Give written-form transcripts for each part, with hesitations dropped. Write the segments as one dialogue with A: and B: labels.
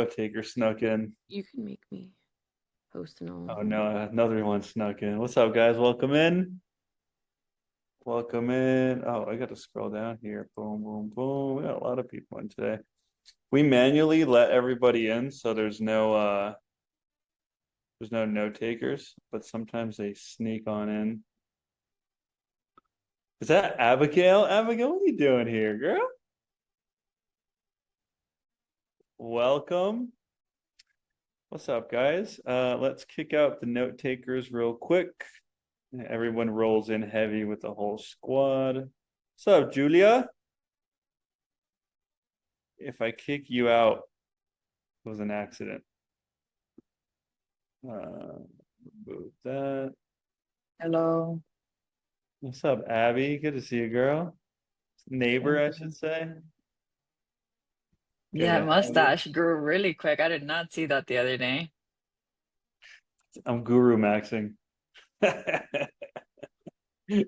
A: note taker snuck in.
B: You can make me host and all.
A: Oh no, another one snuck in. What's up, guys? Welcome in. Welcome in. Oh, I got to scroll down here. Boom, boom, boom. We got a lot of people in today. We manually let everybody in, so there's no note takers, but sometimes they sneak on in. Is that Abigail? Abigail, what are you doing here, girl? Welcome. What's up, guys? Let's kick out the note takers real quick. Everyone rolls in heavy with the whole squad. What's up, Julia? If I kick you out, it was an accident. Remove that.
C: Hello.
A: What's up, Abby? Good to see you, girl. Neighbor, I should say. Good
C: Yeah,
A: to have you.
C: mustache grew really quick. I did not see that the other day.
A: I'm guru maxing.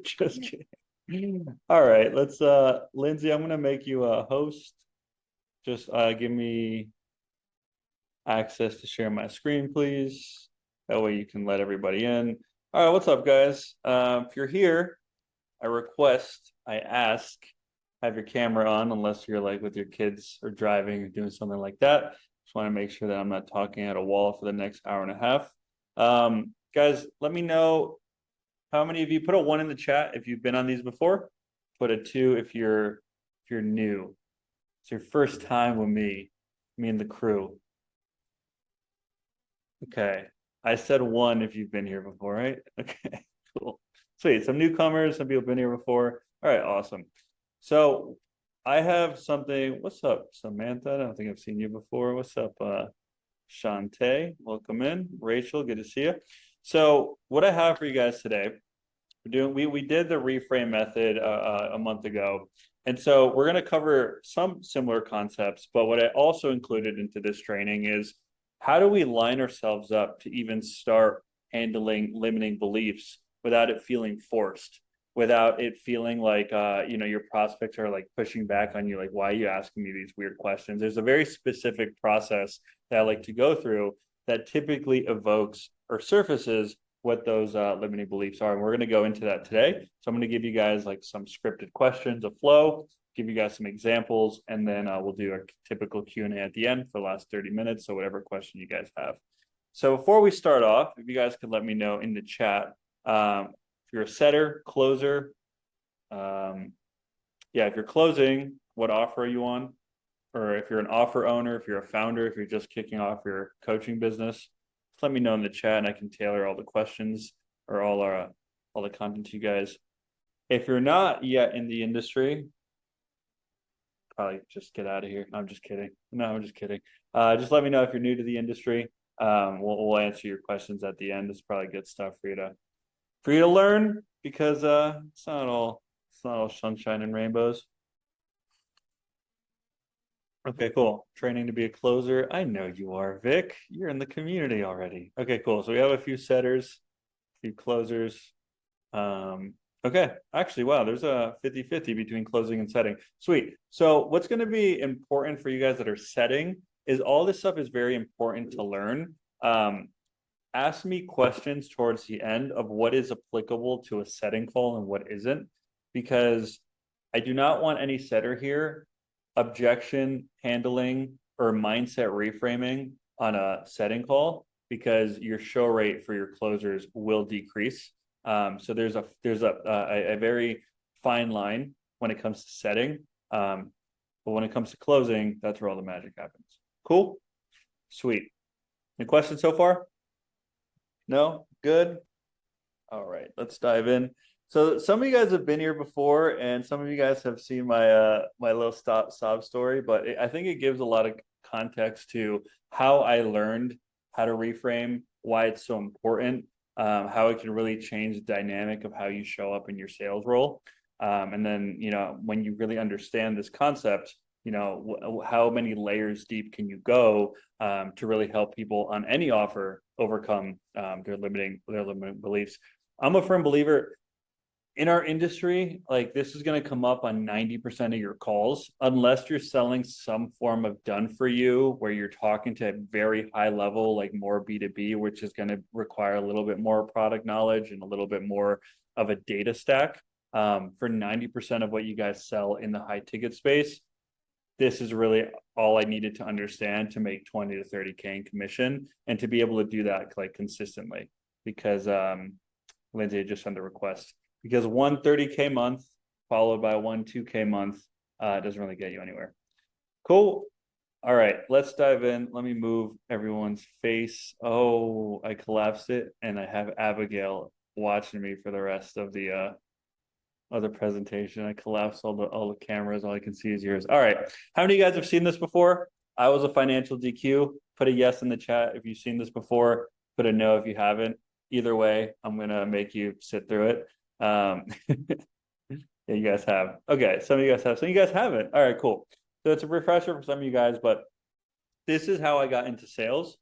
A: Just kidding. All right, let's Lindsay, I'm gonna make you a host. Just give me access to share my screen, please. That way you can let everybody in. All right, what's up, guys? If you're here, I ask, have your camera on unless you're like with your kids or driving or doing something like that. Just want to make sure that I'm not talking at a wall for the next hour and a half. Guys, let me know how many of you put a one in the chat if you've been on these before. Put a two if you're new. It's your first time with me and the crew. Okay. I said one if you've been here before, right? Okay, cool. Sweet. Some newcomers, some people have been here before. All right, awesome. So I have something. What's up, Samantha? I don't think I've seen you before. What's up, Shantae? Welcome in. Rachel, good to see you. So what I have for you guys today, we did the reframe method a month ago. And so we're going to cover some similar concepts, but what I also included into this training is how do we line ourselves up to even start handling limiting beliefs without it feeling forced, without it feeling like your prospects are like pushing back on you, like, why are you asking me these weird questions? There's a very specific process that I like to go through that typically evokes or surfaces what those limiting beliefs are. And we're going to go into that today. So I'm going to give you guys like some scripted questions, a flow, give you guys some examples, and then we'll do a typical Q&A at the end for the last 30 minutes. So whatever question you guys have. So before we start off, if you guys could let me know in the chat, if you're a setter, closer, if you're closing, what offer are you on? Or if you're an offer owner, if you're a founder, if you're just kicking off your coaching business, let me know in the chat and I can tailor all the questions or all the content to you guys. If you're not yet in the industry, probably just get out of here. No, I'm just kidding. No, I'm just kidding. Just let me know if you're new to the industry. We'll answer your questions at the end. It's probably good stuff for you to learn because it's not all sunshine and rainbows. Okay, cool. Training to be a closer. I know you are, Vic. You're in the community already. Okay, cool. So we have a few setters, a few closers. Okay, actually, wow, there's a 50-50 between closing and setting. Sweet. So what's going to be important for you guys that are setting is all this stuff is very important to learn. Ask me questions towards the end of what is applicable to a setting call and what isn't, because I do not want any setter here objection handling or mindset reframing on a setting call because your show rate for your closers will decrease. So there's a very fine line when it comes to setting, but when it comes to closing, that's where all the magic happens. Cool, sweet. Any questions so far? No, good. All right, let's dive in. So some of you guys have been here before, and some of you guys have seen my little sob story, but I think it gives a lot of context to how I learned how to reframe, why it's so important, how it can really change the dynamic of how you show up in your sales role. And then, when you really understand this concept, how many layers deep can you go to really help people on any offer overcome their limiting beliefs. I'm a firm believer in our industry, like this is going to come up on 90% of your calls, unless you're selling some form of done for you where you're talking to a very high level, like more B2B, which is going to require a little bit more product knowledge and a little bit more of a data stack. For 90% of what you guys sell in the high ticket space, this is really all I needed to understand to make 20 to 30K in commission and to be able to do that like consistently because Lindsay just sent a request because one 30K month followed by one 2K month doesn't really get you anywhere. Cool. All right, let's dive in. Let me move everyone's face. Oh, I collapsed it and I have Abigail watching me for the rest of the presentation. I collapsed all the cameras. All I can see is yours. All right. How many of you guys have seen this before? I was a financial DQ. Put a yes in the chat if you've seen this before. Put a no if you haven't. Either way, I'm gonna make you sit through it. Yeah, you guys have. Okay, some of you guys have. Some of you guys haven't. All right, cool. So it's a refresher for some of you guys, but this is how I got into sales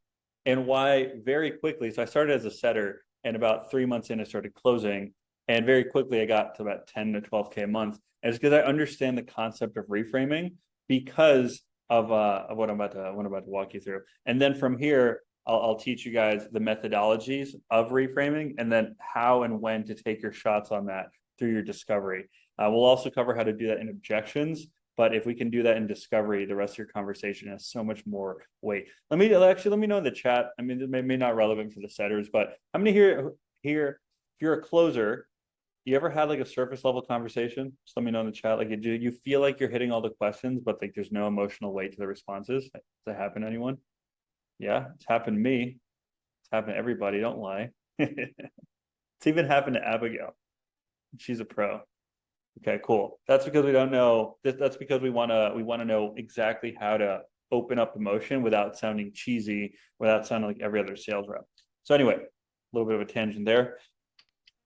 A: and why very quickly. So I started as a setter, and about 3 months in, I started closing. And very quickly, I got to about 10 to 12K a month. And it's because I understand the concept of reframing because of what I'm about to walk you through. And then from here, I'll teach you guys the methodologies of reframing and then how and when to take your shots on that through your discovery. We'll also cover how to do that in objections. But if we can do that in discovery, the rest of your conversation has so much more weight. Let me know in the chat. I mean, it may not relevant for the setters, but how many here, if you're a closer, you ever had like a surface level conversation? Just let me know in the chat. Like, do you feel like you're hitting all the questions, but like there's no emotional weight to the responses? Does that happen to anyone? Yeah, it's happened to me. It's happened to everybody. Don't lie. It's even happened to Abigail. She's a pro. Okay, cool. That's because we don't know. That's because we want to know exactly how to open up emotion without sounding cheesy, without sounding like every other sales rep. So anyway, a little bit of a tangent there.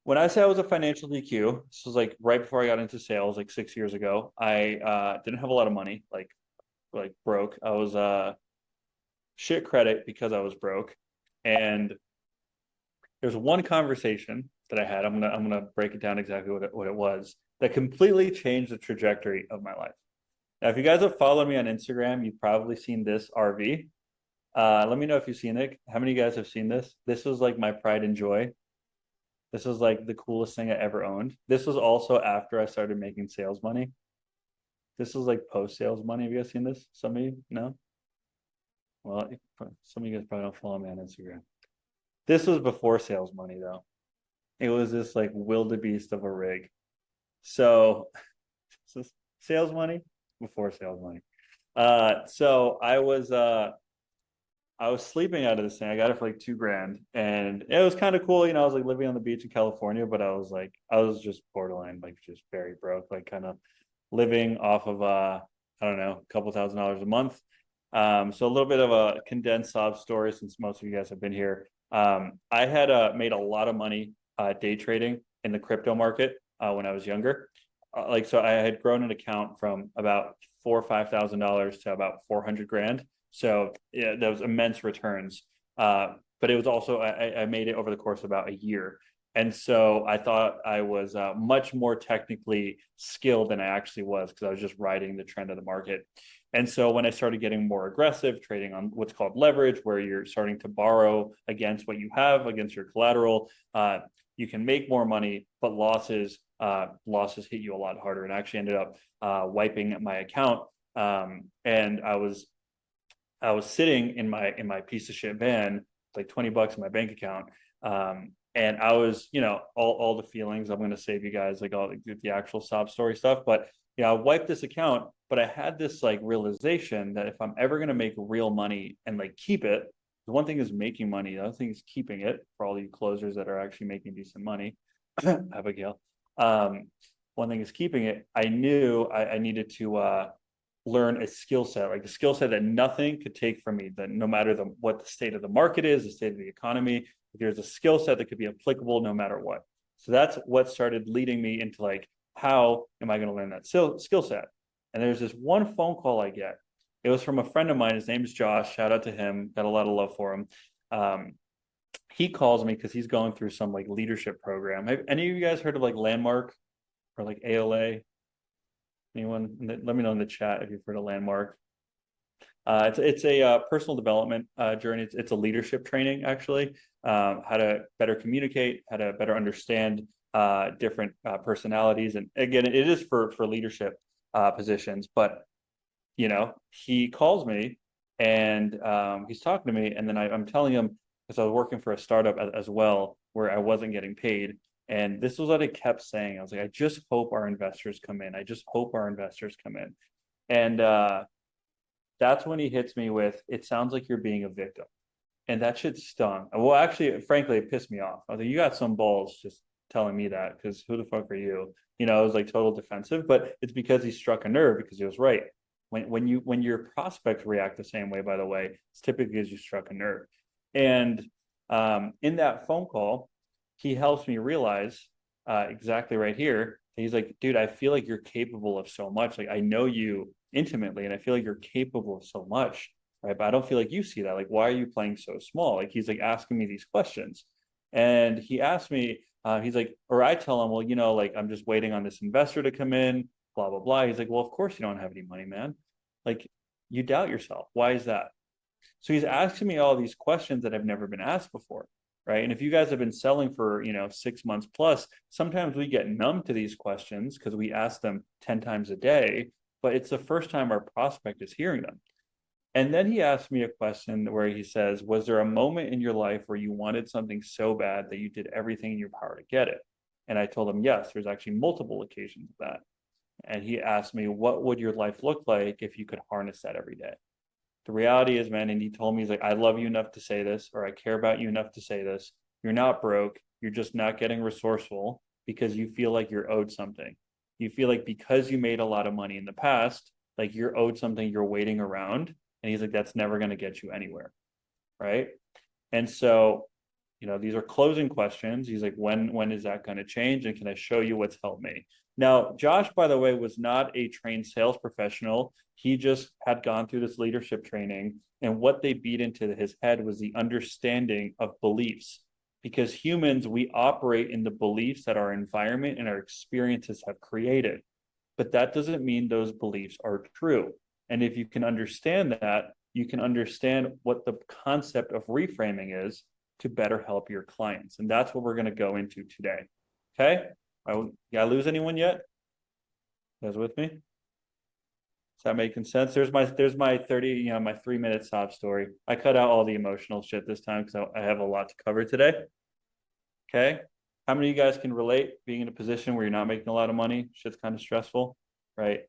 A: When I say I was a financial DQ, this was like right before I got into sales, like 6 years ago. I didn't have a lot of money, like broke. I was shit credit because I was broke. And there's one conversation that I had. I'm gonna break it down exactly what it was that completely changed the trajectory of my life. Now, if you guys have followed me on Instagram, you've probably seen this RV. Let me know if you've seen it. How many of you guys have seen this? This was like my pride and joy. This was like the coolest thing I ever owned. This was also after I started making sales money. This was like post-sales money. Have you guys seen this? Some of you? No? Well, some of you guys probably don't follow me on Instagram. This was before sales money though. It was this like wildebeest of a rig. So this is sales money before sales money. So I was sleeping out of this thing. I got it for like $2,000 and it was kind of cool. You know, I was like living on the beach in California, but I was just borderline, like just very broke, like kind of living off of, I don't know, a couple $1,000s a month. So a little bit of a condensed sob story since most of you guys have been here. I had made a lot of money day trading in the crypto market when I was younger. So I had grown an account from about $4,000 or $5,000 to about 400,000. So yeah, those immense returns. But it was also I made it over the course of about a year. And so I thought I was much more technically skilled than I actually was because I was just riding the trend of the market. And so when I started getting more aggressive, trading on what's called leverage, where you're starting to borrow against what you have, against your collateral, you can make more money, but losses hit you a lot harder. And I actually ended up wiping my account. And I was sitting in my piece of shit van, like $20 in my bank account. And I was, you know, all the feelings. I'm going to save you guys like all the actual sob story stuff. But you know, I wiped this account, but I had this like realization that if I'm ever going to make real money and like keep it, the one thing is making money. The other thing is keeping it for all you closers that are actually making decent money. Abigail. One thing is keeping it. I knew I needed to learn a skill set, like a skill set that nothing could take from me, that no matter what the state of the market is, the state of the economy, there's a skill set that could be applicable no matter what. So that's what started leading me into like, how am I going to learn that skill set? And there's this one phone call I get. It was from a friend of mine. His name is Josh. Shout out to him. Got a lot of love for him. he calls me because he's going through some like leadership program. Have any of you guys heard of like Landmark or like ALA? Anyone? Let me know in the chat if you've heard of Landmark. It's a personal development journey. It's a leadership training, actually. How to better communicate, how to better understand different personalities, and again, it is for leadership positions. But he calls me and he's talking to me, and then I'm telling him, because I was working for a startup as well where I wasn't getting paid. And this was what I kept saying. I was like, I just hope our investors come in. I just hope our investors come in. And that's when he hits me with, it sounds like you're being a victim. And that shit stung. Well, actually, frankly, it pissed me off. I was like, you got some balls just telling me that, because who the fuck are you? I was like total defensive, but it's because he struck a nerve, because he was right. When your prospects react the same way, by the way, it's typically because you struck a nerve. And in that phone call, he helps me realize exactly right here. He's like, dude, I feel like you're capable of so much. Like, I know you intimately, and I feel like you're capable of so much, right? But I don't feel like you see that. Like, why are you playing so small? Like, he's like asking me these questions. And he asked me, he's like, or I tell him, well, like, I'm just waiting on this investor to come in, blah, blah, blah. He's like, well, of course you don't have any money, man. Like, you doubt yourself. Why is that? So he's asking me all these questions that have never been asked before, right? And if you guys have been selling for 6 months plus, sometimes we get numb to these questions because we ask them 10 times a day, but it's the first time our prospect is hearing them. And then he asked me a question where he says, was there a moment in your life where you wanted something so bad that you did everything in your power to get it? And I told him, yes, there's actually multiple occasions of that. And he asked me, what would your life look like if you could harness that every day? The reality is, man, and he told me, he's like, I love you enough to say this, or I care about you enough to say this. You're not broke. You're just not getting resourceful because you feel like you're owed something. You feel like because you made a lot of money in the past, like you're owed something, you're waiting around. And he's like, that's never going to get you anywhere. Right. And so, these are closing questions. He's like, when is that going to change? And can I show you what's helped me? Now, Josh, by the way, was not a trained sales professional. He just had gone through this leadership training. And what they beat into his head was the understanding of beliefs. Because humans, we operate in the beliefs that our environment and our experiences have created. But that doesn't mean those beliefs are true. And if you can understand that, you can understand what the concept of reframing is to better help your clients. And that's what we're going to go into today. Okay? Did I lose anyone yet? You guys with me? Is that making sense? There's my 30, my 3-minute sob story. I cut out all the emotional shit this time because I have a lot to cover today. Okay? How many of you guys can relate being in a position where you're not making a lot of money? Shit's kind of stressful, right?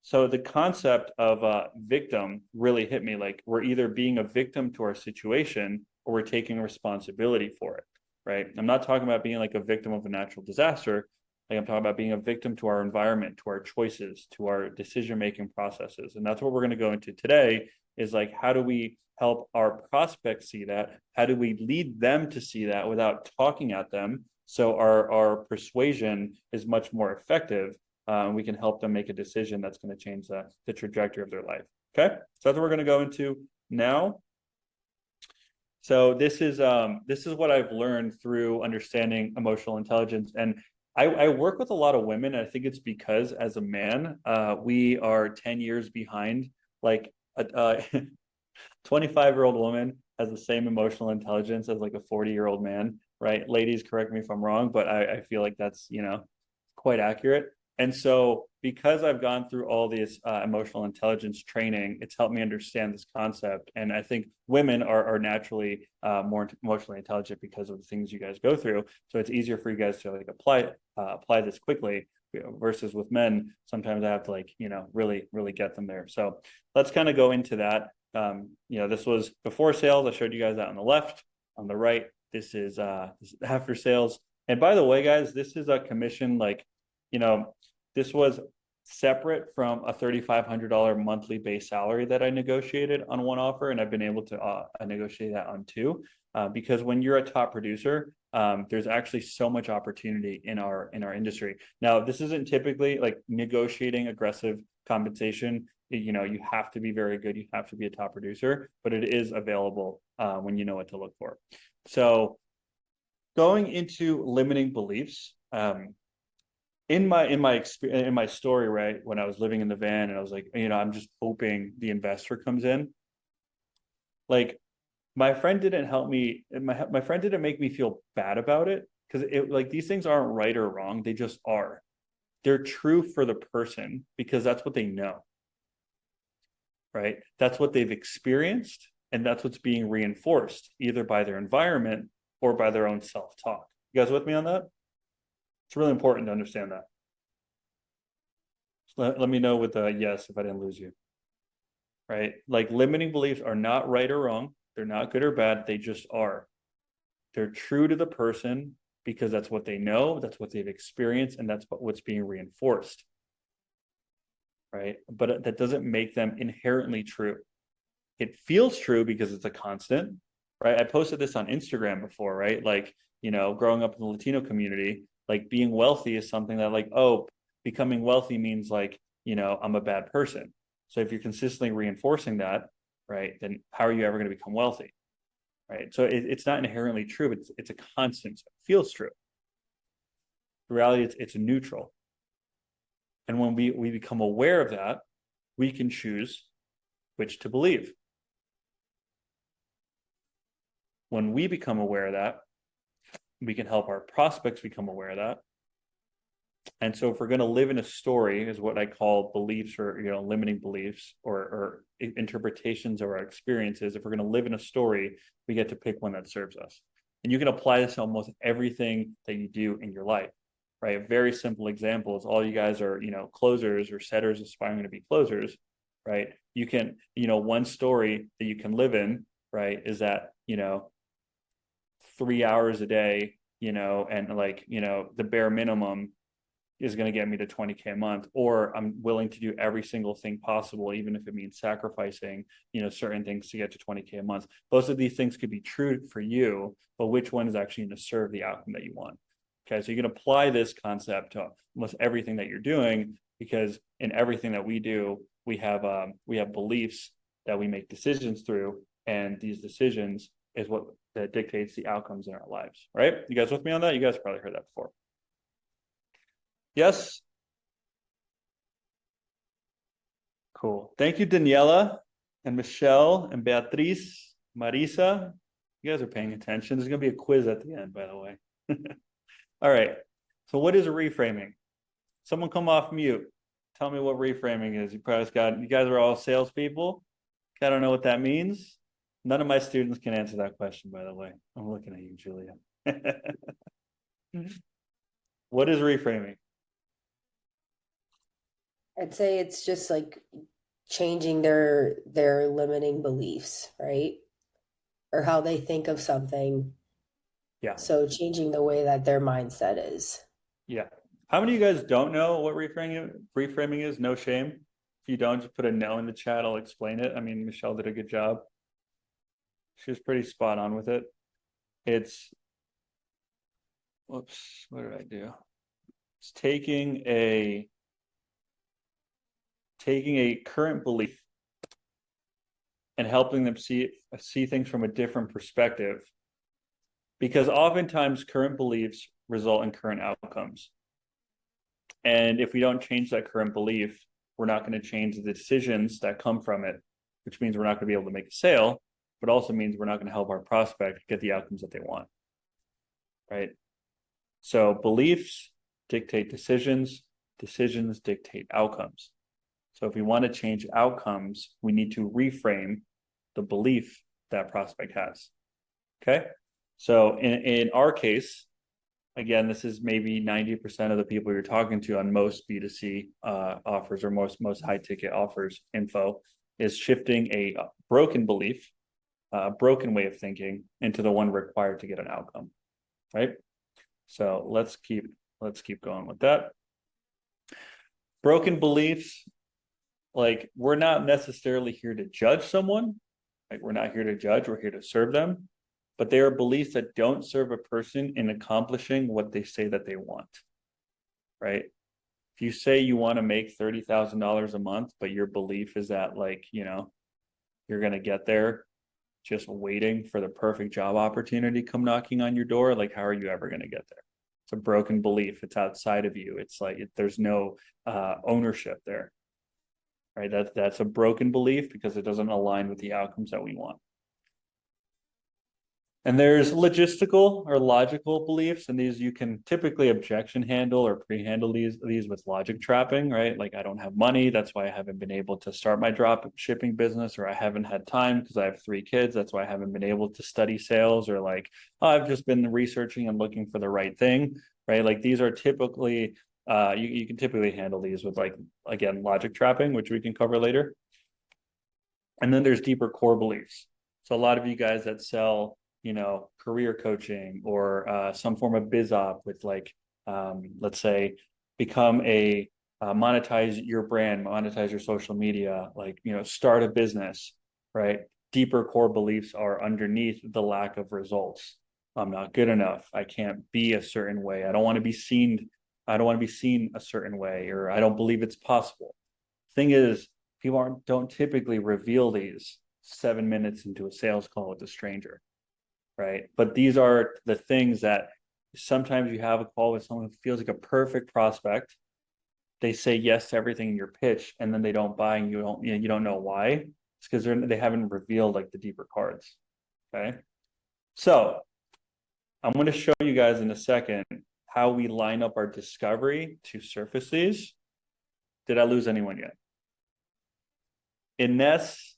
A: So the concept of a victim really hit me. Like, we're either being a victim to our situation or we're taking responsibility for it, right? I'm not talking about being like a victim of a natural disaster. Like, I'm talking about being a victim to our environment, to our choices, to our decision-making processes. And that's what we're going to go into today, is like, how do we help our prospects see that? How do we lead them to see that without talking at them? So our persuasion is much more effective. We can help them make a decision that's going to change the trajectory of their life. Okay, so that's what we're going to go into now. So this is what I've learned through understanding emotional intelligence, and I work with a lot of women. And I think it's because as a man, we are 10 years behind. Like a 25-year-old woman has the same emotional intelligence as like a 40-year-old man, right? Ladies, correct me if I'm wrong, but I feel like that's quite accurate. And so because I've gone through all this emotional intelligence training, it's helped me understand this concept. And I think women are naturally more emotionally intelligent because of the things you guys go through. So it's easier for you guys to like apply this quickly, versus with men. Sometimes I have to really get them there. So let's kind of go into that. This was before sales. I showed you guys that on the left. On the right, this is after sales. And by the way, guys, this is a commission, this was separate from a $3,500 monthly base salary that I negotiated on one offer, and I've been able to negotiate that on two. Because when you're a top producer, there's actually so much opportunity in our industry. Now, this isn't typically like negotiating aggressive compensation. You have to be very good. You have to be a top producer, but it is available when you know what to look for. So going into limiting beliefs, in my story, right, when I was living in the van and I was like, I'm just hoping the investor comes in. Like, my friend didn't help me. My friend didn't make me feel bad about it, because these things aren't right or wrong. They just are. They're true for the person because that's what they know, right? That's what they've experienced, and that's what's being reinforced either by their environment or by their own self-talk. You guys with me on that? It's really important to understand that. Let me know with a yes if I didn't lose you. Right? Like, limiting beliefs are not right or wrong. They're not good or bad. They just are. They're true to the person because that's what they know, that's what they've experienced, and that's what's being reinforced. Right? But that doesn't make them inherently true. It feels true because it's a constant, right? I posted this on Instagram before, right? Like, growing up in the Latino community, like, being wealthy is something that, like, oh, becoming wealthy means, like, I'm a bad person. So if you're consistently reinforcing that, right, then how are you ever going to become wealthy? Right? So it's not inherently true, but it's a constant. So it feels true. The reality, it's neutral. And when we become aware of that, we can choose which to believe. When we become aware of that, we can help our prospects become aware of that. And so if we're going to live in a story, is what I call beliefs, or limiting beliefs, or interpretations of our experiences. If we're going to live in a story, we get to pick one that serves us. And you can apply this to almost everything that you do in your life, right? A very simple example is, all you guys are, closers or setters aspiring to be closers, right? You can, one story that you can live in, right, is that, 3 hours a day, and like, the bare minimum is going to get me to 20K a month, or I'm willing to do every single thing possible, even if it means sacrificing, certain things to get to 20K a month. Both of these things could be true for you, but which one is actually going to serve the outcome that you want? Okay, so you can apply this concept to almost everything that you're doing, because in everything that we do, we have beliefs that we make decisions through, and these decisions is what that dictates the outcomes in our lives, right? You guys with me on that? You guys probably heard that before. Yes? Cool. Thank you, Daniela and Michelle and Beatriz, Marisa. You guys are paying attention. There's going to be a quiz at the end, by the way. All right. So what is reframing? Someone come off mute. Tell me what reframing is. You guys are all salespeople. I don't know what that means. None of my students can answer that question, by the way. I'm looking at you, Julia. What is reframing?
D: I'd say it's just like changing their limiting beliefs, right? Or how they think of something.
A: Yeah.
D: So changing the way that their mindset is.
A: Yeah. How many of you guys don't know what reframing is? No shame. If you don't, just put a no in the chat. I'll explain it. I mean, Michelle did a good job. She was pretty spot on with it. Whoops, what did I do? It's taking a current belief and helping them see things from a different perspective. Because oftentimes current beliefs result in current outcomes. And if we don't change that current belief, we're not going to change the decisions that come from it, which means we're not going to be able to make a sale, but also means we're not going to help our prospect get the outcomes that they want, right? So beliefs dictate decisions, decisions dictate outcomes. So if we want to change outcomes, we need to reframe the belief that prospect has, okay? So in our case, again, this is maybe 90% of the people you're talking to on most B2C offers, or most high ticket offers info, is shifting a broken belief, broken way of thinking into the one required to get an outcome, right? So let's keep going with that. Broken beliefs, like, we're not necessarily here to judge someone. Like, we're not here to judge, we're here to serve them. But they are beliefs that don't serve a person in accomplishing what they say that they want, right? If you say you want to make $30,000 a month, but your belief is that like, you're going to get there just waiting for the perfect job opportunity come knocking on your door, like how are you ever going to get there? It's a broken belief. It's outside of you. It's like there's no ownership there, right? That's a broken belief because it doesn't align with the outcomes that we want. And there's logistical or logical beliefs, and these you can typically objection handle or pre-handle these with logic trapping, right? Like I don't have money, that's why I haven't been able to start my drop shipping business, or I haven't had time because I have 3 kids, that's why I haven't been able to study sales, or like, oh, I've just been researching and looking for the right thing, right? Like these are typically you can typically handle these with like, again, logic trapping, which we can cover later. And then there's deeper core beliefs. So a lot of you guys that sell career coaching or some form of biz op with like, let's say, become a monetize your brand, monetize your social media, like, start a business, right? Deeper core beliefs are underneath the lack of results. I'm not good enough. I can't be a certain way. I don't want to be seen. I don't want to be seen a certain way, or I don't believe it's possible. Thing is, people don't typically reveal these 7 minutes into a sales call with a stranger. Right. But these are the things that sometimes you have a call with someone who feels like a perfect prospect. They say yes to everything in your pitch, and then they don't buy, and you don't know why. It's because they haven't revealed like the deeper cards. Okay. So I'm going to show you guys in a second how we line up our discovery to surface these. Did I lose anyone yet? Ines,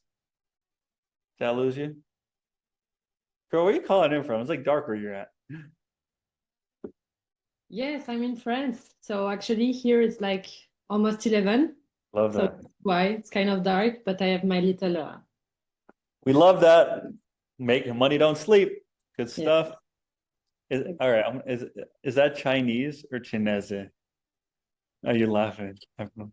A: did I lose you? Girl, where are you calling in from? It's like dark where you're at.
B: Yes, I'm in France. So actually here it's like almost 11.
A: Love
B: So
A: that.
B: that's why it's kind of dark, but I have my little
A: We love that. Making money don't sleep. Good
B: Yeah.
A: stuff. All right. Is that Chinese or Chinese? Are you laughing?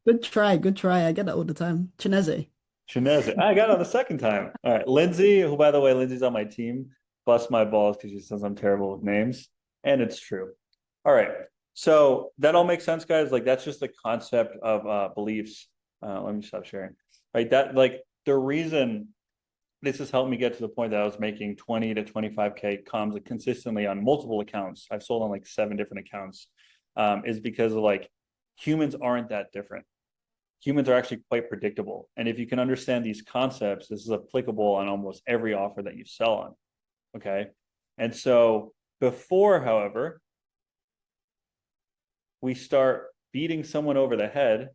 E: Good try, good try. I get that all the time. Chinese.
A: Chinese. I got it on the second time. All right. Lindsay, who by the way, Lindsay's on my team, busts my balls because she says I'm terrible with names. And it's true. All right. So that all makes sense, guys. Like that's just the concept of beliefs. Let me stop sharing. Right. That like the reason this has helped me get to the point that I was making 20 to 25K comms consistently on multiple accounts. I've sold on like 7 different accounts, is because of like humans aren't that different. Humans are actually quite predictable. And if you can understand these concepts, this is applicable on almost every offer that you sell on. Okay. And so before, however, we start beating someone over the head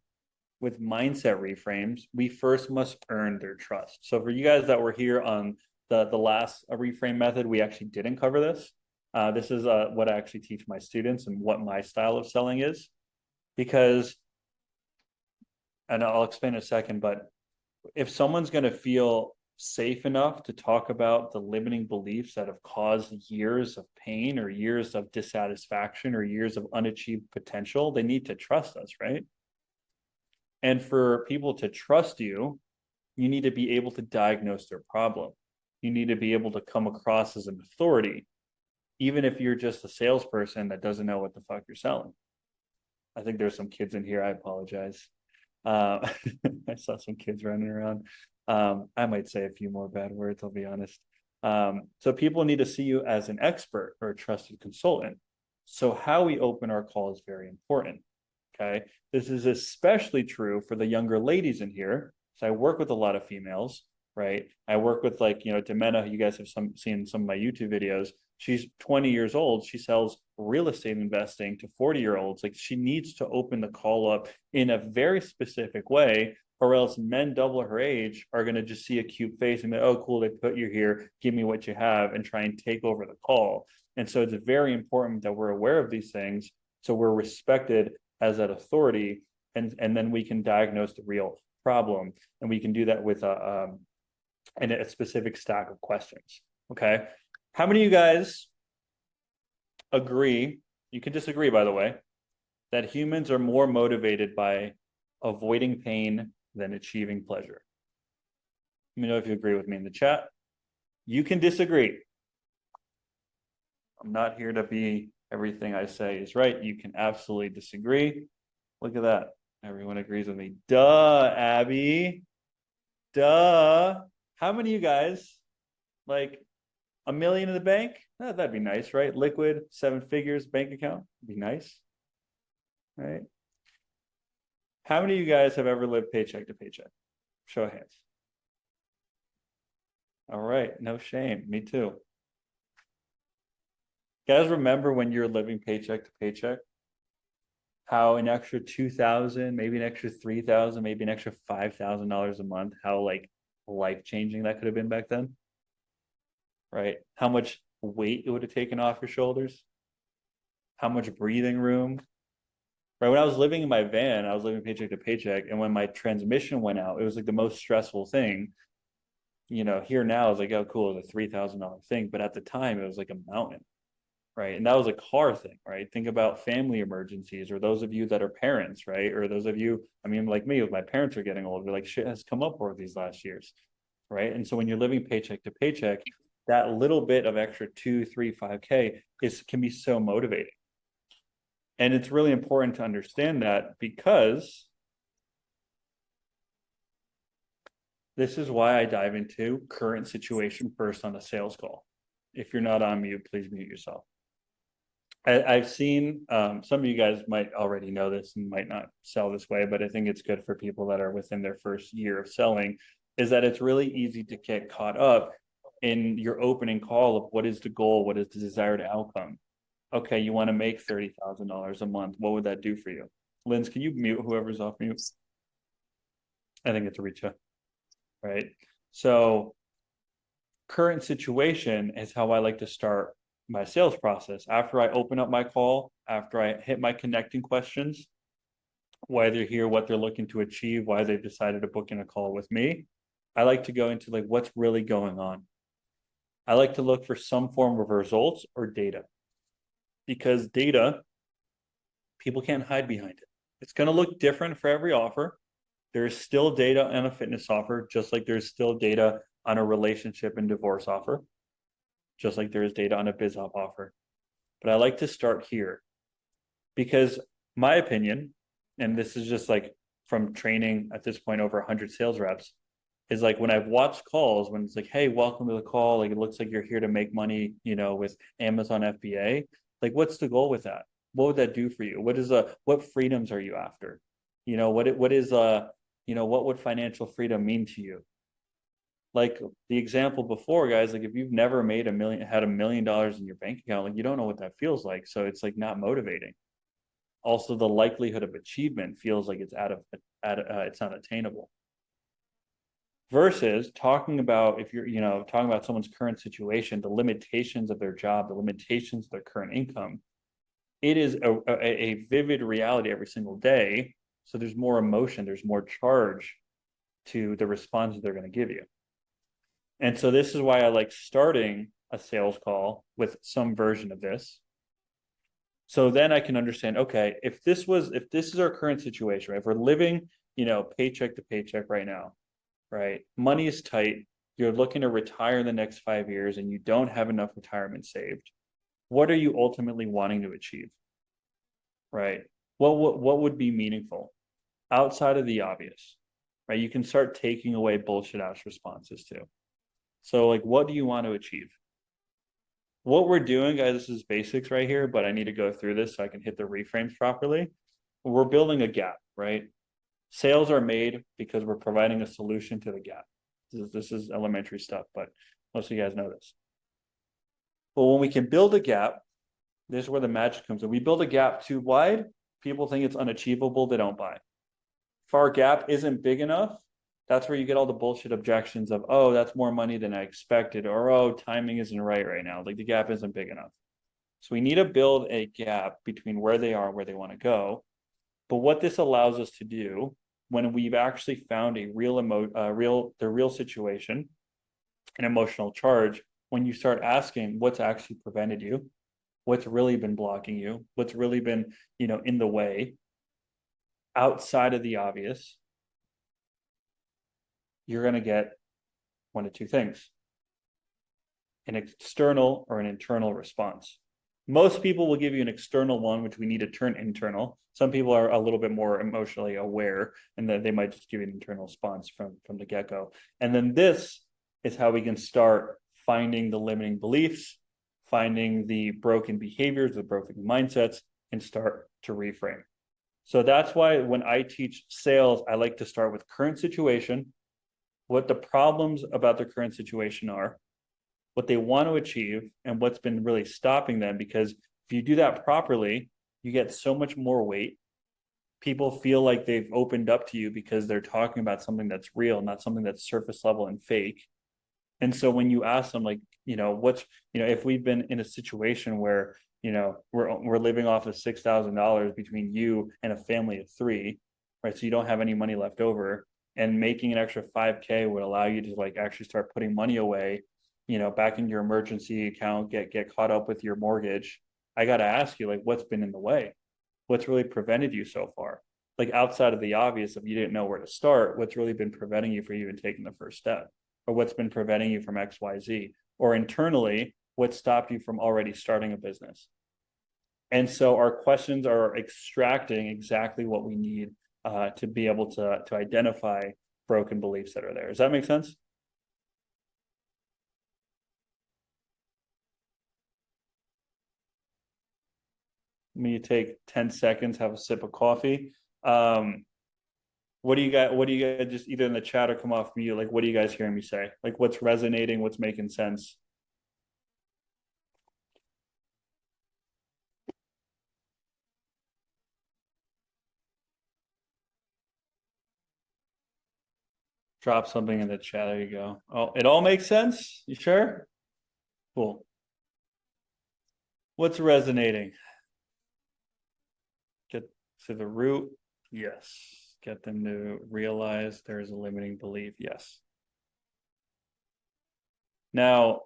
A: with mindset reframes, we first must earn their trust. So for you guys that were here on the last reframe method, we actually didn't cover this. This is what I actually teach my students and what my style of selling is. Because, and I'll explain in a second, but if someone's going to feel safe enough to talk about the limiting beliefs that have caused years of pain or years of dissatisfaction or years of unachieved potential, they need to trust us, right? And for people to trust you, you need to be able to diagnose their problem. You need to be able to come across as an authority, even if you're just a salesperson that doesn't know what the fuck you're selling. I think there's some kids in here. I apologize. I saw some kids running around. I might say a few more bad words, I'll be honest. So people need to see you as an expert or a trusted consultant. So how we open our call is very important. Okay. This is especially true for the younger ladies in here. So I work with a lot of females, right? I work with like, Demena, who you guys have seen some of my YouTube videos. She's 20 years old. She sells real estate investing to 40-year-olds. Like she needs to open the call up in a very specific way, or else men double her age are going to just see a cute face and be, oh, cool, they put you here, give me what you have, and try and take over the call. And so it's very important that we're aware of these things so we're respected as that authority, and then we can diagnose the real problem, and we can do that with a specific stack of questions. Okay, how many of you guys agree? You can disagree, by the way, that humans are more motivated by avoiding pain than achieving pleasure. Let me know if you agree with me in the chat. You can disagree. I'm not here to be everything I say is right. You can absolutely disagree. Look at that. Everyone agrees with me. Duh, Abby. Duh. How many of you guys like $1 million in the bank? Oh, that'd be nice, right? Liquid, 7 figures bank account. Be nice. Right? How many of you guys have ever lived paycheck to paycheck? Show of hands. All right, no shame. Me too. Guys, remember when you're living paycheck to paycheck? How an extra 2,000, maybe an extra 3,000, maybe an extra $5,000 a month, how like life-changing that could have been back then? Right? How much weight it would have taken off your shoulders? How much breathing room? Right? When I was living in my van, I was living paycheck to paycheck, and when my transmission went out, it was like the most stressful thing. Here now it's like, oh, cool, it's a $3,000 thing, but at the time it was like a mountain, right? And that was a car thing, right? Think about family emergencies, or those of you that are parents, right? Or those of you, I mean, like me, my parents are getting older, like shit has come up over these last years, right? And so when you're living paycheck to paycheck, that little bit of extra 2, 3, 5K can be so motivating. And it's really important to understand that, because this is why I dive into current situation first on a sales call. If you're not on mute, please mute yourself. I've seen some of you guys might already know this and might not sell this way, but I think it's good for people that are within their first year of selling, is that it's really easy to get caught up in your opening call of what is the goal, what is the desired outcome. Okay, you want to make $30,000 a month. What would that do for you? Linz, can you mute whoever's off mute? I think it's Richa, right? So current situation is how I like to start my sales process. After I open up my call, after I hit my connecting questions, why they're here, what they're looking to achieve, why they've decided to book in a call with me, I like to go into like what's really going on. I like to look for some form of results or data, because data, people can't hide behind it. It's going to look different for every offer. There is still data on a fitness offer, just like there's still data on a relationship and divorce offer, just like there is data on a biz op offer. But I like to start here, because my opinion, and this is just like from training at this point over 100 sales reps, is like when I've watched calls, when it's like, hey, welcome to the call, like it looks like you're here to make money, with Amazon FBA. Like, what's the goal with that? What would that do for you? What freedoms are you after? What would financial freedom mean to you? Like the example before, guys, like if you've never had $1 million in your bank account, like you don't know what that feels like. So it's like not motivating. Also, the likelihood of achievement feels like it's it's not attainable. Versus talking about, if you're, talking about someone's current situation, the limitations of their job, the limitations of their current income, it is a vivid reality every single day. So there's more emotion, there's more charge to the response that they're going to give you. And so this is why I like starting a sales call with some version of this. So then I can understand, okay, if this is our current situation, right? If we're living, paycheck to paycheck right now, right? Money is tight. You're looking to retire in the next 5 years and you don't have enough retirement saved. What are you ultimately wanting to achieve? Right? What would be meaningful outside of the obvious, right? You can start taking away bullshit ass responses too. So like, what do you want to achieve? What we're doing, guys, this is basics right here, but I need to go through this so I can hit the reframes properly. We're building a gap, right? Sales are made because we're providing a solution to the gap. This is elementary stuff, but most of you guys know this. But when we can build a gap, this is where the magic comes in. We build a gap too wide, people think it's unachievable, they don't buy. If our gap isn't big enough, that's where you get all the bullshit objections of, oh, that's more money than I expected, or oh, timing isn't right now. Like the gap isn't big enough. So we need to build a gap between where they are and where they want to go. But what this allows us to do, when we've actually found a real situation, an emotional charge, when you start asking what's actually prevented you, what's really been blocking you, what's really been, in the way, outside of the obvious, you're going to get one of two things: an external or an internal response. Most people will give you an external one, which we need to turn internal. Some people are a little bit more emotionally aware, and then they might just give you an internal response from the get-go. And then this is how we can start finding the limiting beliefs, finding the broken behaviors, the broken mindsets, and start to reframe. So that's why when I teach sales, I like to start with current situation, what the problems about the current situation are, what they want to achieve, and what's been really stopping them. Because if you do that properly, you get so much more weight. People feel like they've opened up to you because they're talking about something that's real, not something that's surface level and fake. And so when you ask them, like, if we've been in a situation where, we're living off of $6,000 between you and a family of three, right? So you don't have any money left over, and making an extra 5K would allow you to like actually start putting money away, back in your emergency account, get caught up with your mortgage. I got to ask you, like, what's been in the way? What's really prevented you so far? Like, outside of the obvious, if you didn't know where to start, what's really been preventing you from even taking the first step? Or what's been preventing you from XYZ? Or internally, what stopped you from already starting a business? And so our questions are extracting exactly what we need to be able to identify broken beliefs that are there. Does that make sense? Me take 10 seconds, have a sip of coffee. What do you guys just either in the chat or come off mute? Like, what are you guys hearing me say? Like, what's resonating? What's making sense? Drop something in the chat. There you go. Oh, it all makes sense? You sure? Cool. What's resonating? Get to the root. Yes. Get them to realize there is a limiting belief. Yes. Now,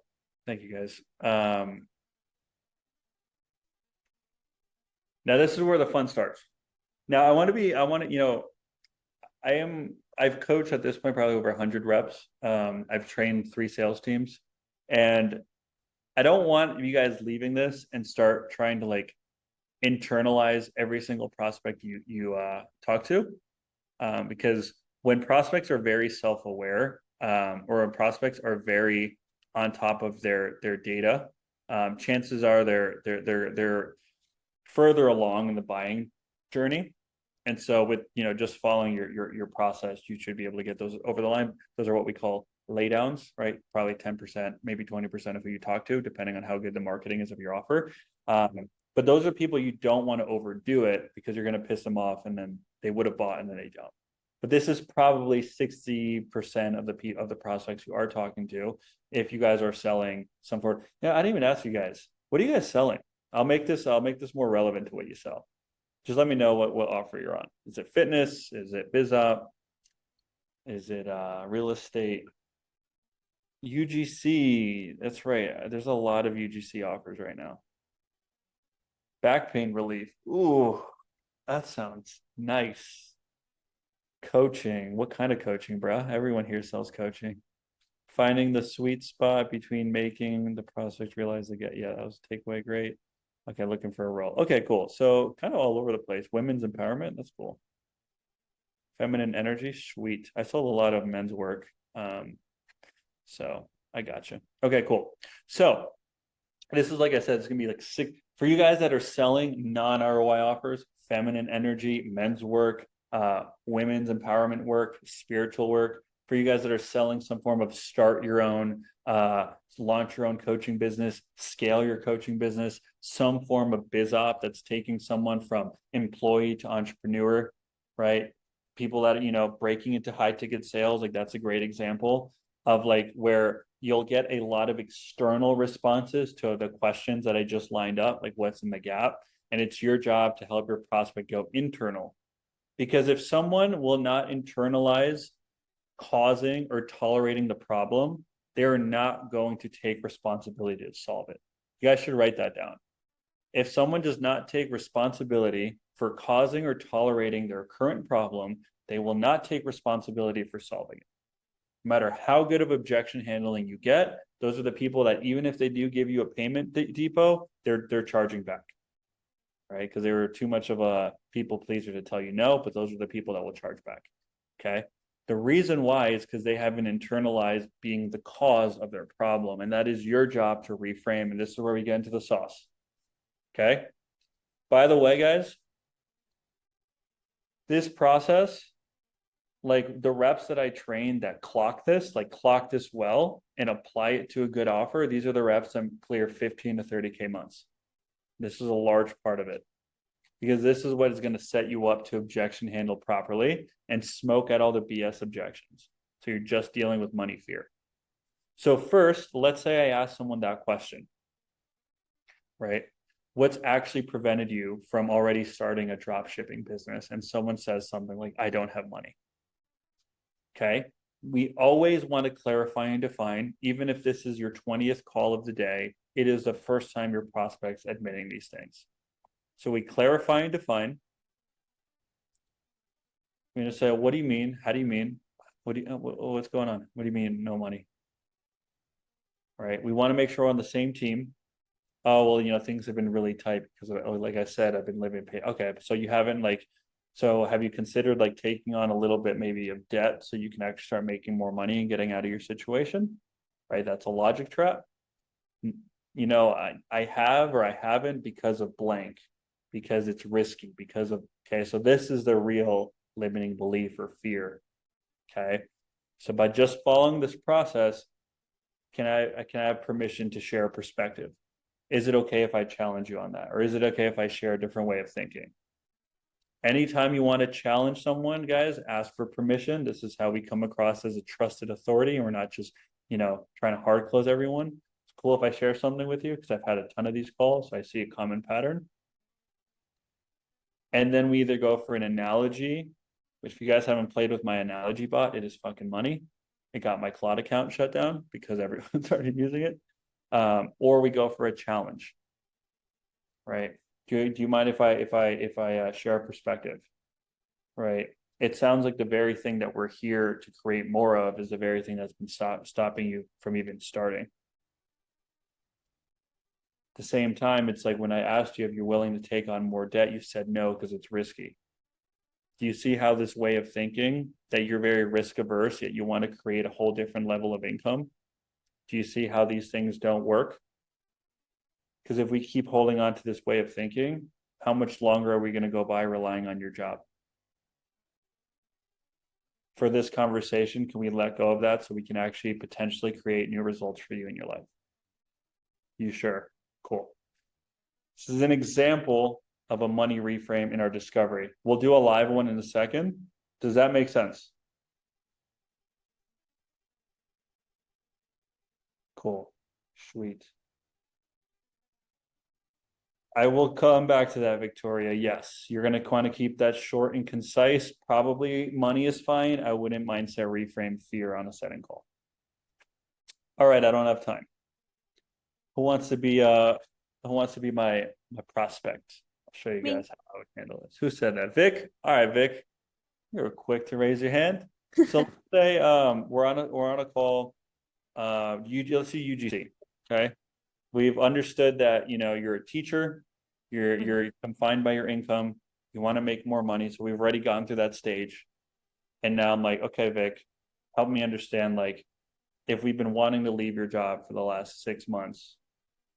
A: thank you guys. Now this is where the fun starts. Now I've coached at this point probably over 100 reps. I've trained 3 sales teams, and I don't want you guys leaving this and start trying to like internalize every single prospect you talk to, because when prospects are very self-aware, or when prospects are very on top of their data, chances are they're further along in the buying journey. And so with just following your process, you should be able to get those over the line. Those are what we call laydowns, right? Probably 10%, maybe 20% of who you talk to, depending on how good the marketing is of your offer. But those are people you don't want to overdo it, because you're going to piss them off, and then they would have bought and then they don't. But this is probably 60% of the prospects you are talking to. If you guys are selling some sort, I didn't even ask you guys, what are you guys selling? I'll make this more relevant to what you sell. Just let me know what offer you're on. Is it fitness? Is it biz op? Is it real estate? UGC. That's right. There's a lot of UGC offers right now. Back pain relief. Ooh, that sounds nice. Coaching. What kind of coaching, bruh? Everyone here sells coaching. Finding the sweet spot between making the prospect realize they get. Yeah, that was takeaway. Great. Okay, looking for a role. Okay, cool. So kind of all over the place. Women's empowerment. That's cool. Feminine energy. Sweet. I sold a lot of men's work. So I gotcha. Okay, cool. So this is, like I said, it's gonna be like 6 for you guys that are selling non-ROI offers: feminine energy, men's work, women's empowerment work, spiritual work. For you guys that are selling some form of start your own, launch your own coaching business, scale your coaching business, some form of biz op that's taking someone from employee to entrepreneur, right? People that breaking into high ticket sales, like that's a great example of like where you'll get a lot of external responses to the questions that I just lined up, like what's in the gap. And it's your job to help your prospect go internal. Because if someone will not internalize causing or tolerating the problem, they're not going to take responsibility to solve it. You guys should write that down. If someone does not take responsibility for causing or tolerating their current problem, they will not take responsibility for solving it. No matter how good of objection handling you get, those are the people that even if they do give you a payment depot, they're charging back, right? Because they were too much of a people pleaser to tell you no, but those are the people that will charge back. Okay. The reason why is because they haven't internalized being the cause of their problem. And that is your job to reframe. And this is where we get into the sauce. Okay. By the way, guys, this process, like the reps that I train that clock this well and apply it to a good offer, these are the reps that clear 15 to 30K months. This is a large part of it because this is what is going to set you up to objection handle properly and smoke out all the BS objections. So you're just dealing with money fear. So first, let's say I ask someone that question, right? What's actually prevented you from already starting a drop shipping business? And someone says something like, I don't have money. Okay. We always want to clarify and define, even if this is your 20th call of the day, it is the first time your prospect's admitting these things. So we clarify and define. We're going to say, what do you mean? How do you mean? What's going on? What do you mean no money? All right. We want to make sure we're on the same team. Oh, well, things have been really tight because like I said, I've been living pay. Okay. So you haven't so have you considered taking on a little bit maybe of debt so you can actually start making more money and getting out of your situation? Right? That's a logic trap. I have or I haven't because of blank, because it's risky, because of, okay, so this is the real limiting belief or fear. Okay. So by just following this process, can I have permission to share a perspective? Is it okay if I challenge you on that? Or is it okay if I share a different way of thinking? Anytime you want to challenge someone, guys, ask for permission. This is how we come across as a trusted authority, and we're not just, trying to hard close everyone. It's cool if I share something with you because I've had a ton of these calls, so I see a common pattern. And then we either go for an analogy, which if you guys haven't played with my analogy bot, it is fucking money. It got my cloud account shut down because everyone started using it. Or we go for a challenge, right? Do you mind if I share a perspective, right? It sounds like the very thing that we're here to create more of is the very thing that's been stopping you from even starting. At the same time, it's like when I asked you if you're willing to take on more debt, you said no because it's risky. Do you see how this way of thinking that you're very risk averse, yet you want to create a whole different level of income? Do you see how these things don't work? Because if we keep holding on to this way of thinking, how much longer are we going to go by relying on your job? For this conversation, can we let go of that so we can actually potentially create new results for you in your life? You sure? Cool. This is an example of a money reframe in our discovery. We'll do a live one in a second. Does that make sense? Cool. Sweet. I will come back to that, Victoria. Yes, you're going to want to keep that short and concise. Probably money is fine. I wouldn't mind say reframe fear on a setting call. All right, I don't have time. Who wants to be my prospect? I'll show you guys how I would handle this. Who said that? Vic? All right, Vic. You were quick to raise your hand. So let's say we're on a call. Let's see UGC. Okay. We've understood that you're a teacher, you're confined by your income, you want to make more money. So we've already gone through that stage. And now I'm like, okay, Vic, help me understand, if we've been wanting to leave your job for the last 6 months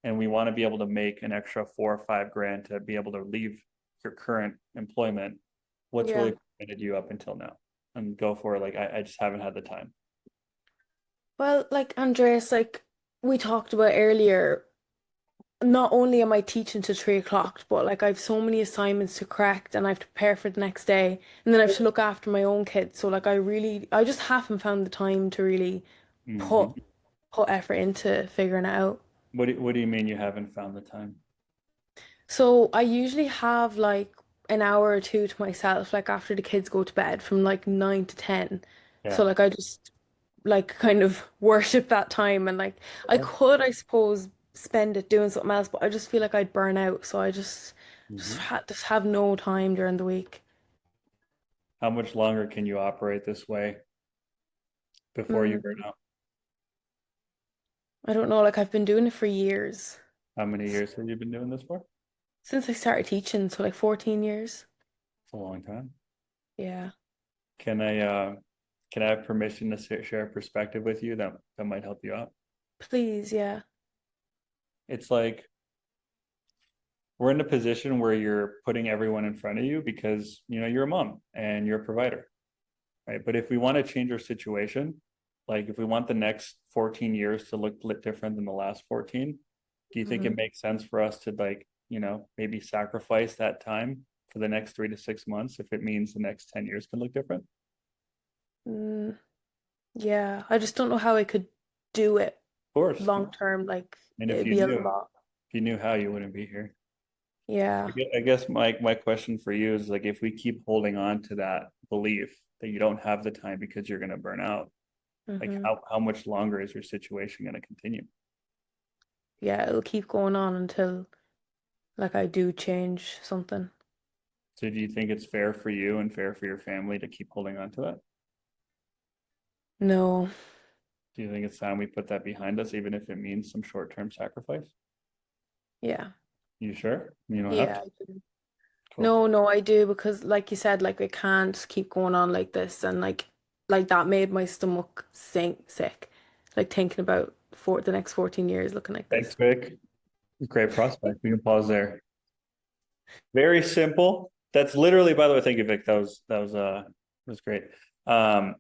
A: and we want to be able to make an extra 4 or 5 grand to be able to leave your current employment, what's really prevented you up until now? And go for it. I just haven't had the time.
F: Well, Andreas, we talked about earlier, not only am I teaching to 3 o'clock, but I have so many assignments to correct and I have to prepare for the next day. And then I have to look after my own kids. So I just haven't found the time to really put
A: Mhm.
F: put effort into figuring it out.
A: What do you mean you haven't found the time?
F: So I usually have an hour or two to myself, after the kids go to bed from 9 to 10.
A: Yeah.
F: So I just kind of worship that time and I could, I suppose, spend it doing something else, but I just feel like I'd burn out. So I just have no time during the week.
A: How much longer can you operate this way? before you
F: Mm,
A: burn out?
F: I don't know, like I've been doing it for years.
A: How many years have you been doing this for?
F: Since I started teaching, so like 14 years.
A: It's a long time.
F: Yeah.
A: Can I have permission to share a perspective with you that might help you out?
F: Please, yeah.
A: It's like we're in a position where you're putting everyone in front of you because you're a mom and you're a provider, right? But if we want to change our situation, like if we want the next 14 years to look different than the last 14, do you think it
F: Mhm.
A: makes sense for us to maybe sacrifice that time for the next 3 to 6 months if it means the next 10 years can look different?
F: Mm, yeah. I just don't know how I could do it
A: Of course.
F: long term. Like
A: And
F: it'd be a lot.
A: if you knew how, you wouldn't be here.
F: Yeah.
A: I guess my question for you is like if we keep holding on to that belief that you don't have the time because you're going to burn out, like
F: Hmm.
A: how much longer is your situation going to continue?
F: Yeah, it'll keep going on until like I do change something.
A: So do you think it's fair for you and fair for your family to keep holding on to that?
F: No.
A: Do you think it's time we put that behind us, even if it means some short-term sacrifice?
F: Yeah.
A: You sure? You don't have
F: Yeah,
A: to?
F: I do.
A: Cool.
F: No, I do because like you said, like I can't keep going on like this and like that made my stomach sink sick. Like thinking about for the next 14 years looking like
A: Thanks,
F: this.
A: Vic. Great prospect. We can pause there. Very simple. That's literally, by the way, thank you, Vic. That was great. Um,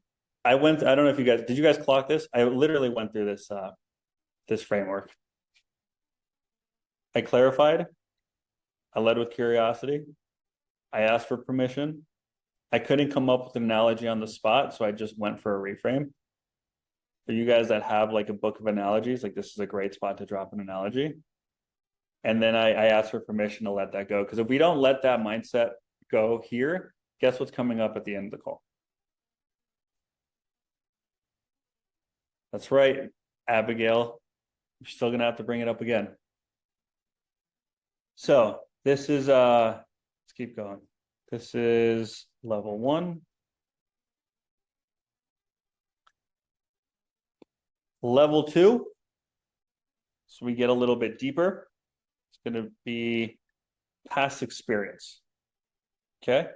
A: I don't know if did you guys clock this? I literally went through this framework. I clarified, I led with curiosity, I asked for permission. I couldn't come up with an analogy on the spot, so I just went for a reframe. For you guys that have like a book of analogies, like this is a great spot to drop an analogy. And then I asked for permission to let that go. Because if we don't let that mindset go here, guess what's coming up at the end of the call? That's right, Abigail. You're still gonna have to bring it up again. So this is let's keep going. This is level 1. Level 2. So we get a little bit deeper. It's gonna be past experience. Okay.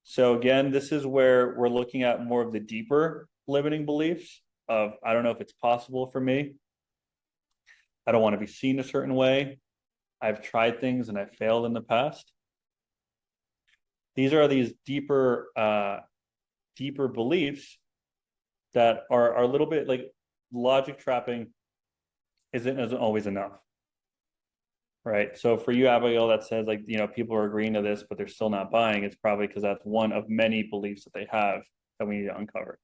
A: So again, this is where we're looking at more of the deeper limiting beliefs of I don't know if it's possible for me. I don't want to be seen a certain way. I've tried things and I've failed in the past. These are these deeper beliefs that are a little bit like logic trapping isn't always enough. Right. So for you, Abigail, that says like, people are agreeing to this, but they're still not buying. It's probably because that's one of many beliefs that they have that we need to uncover.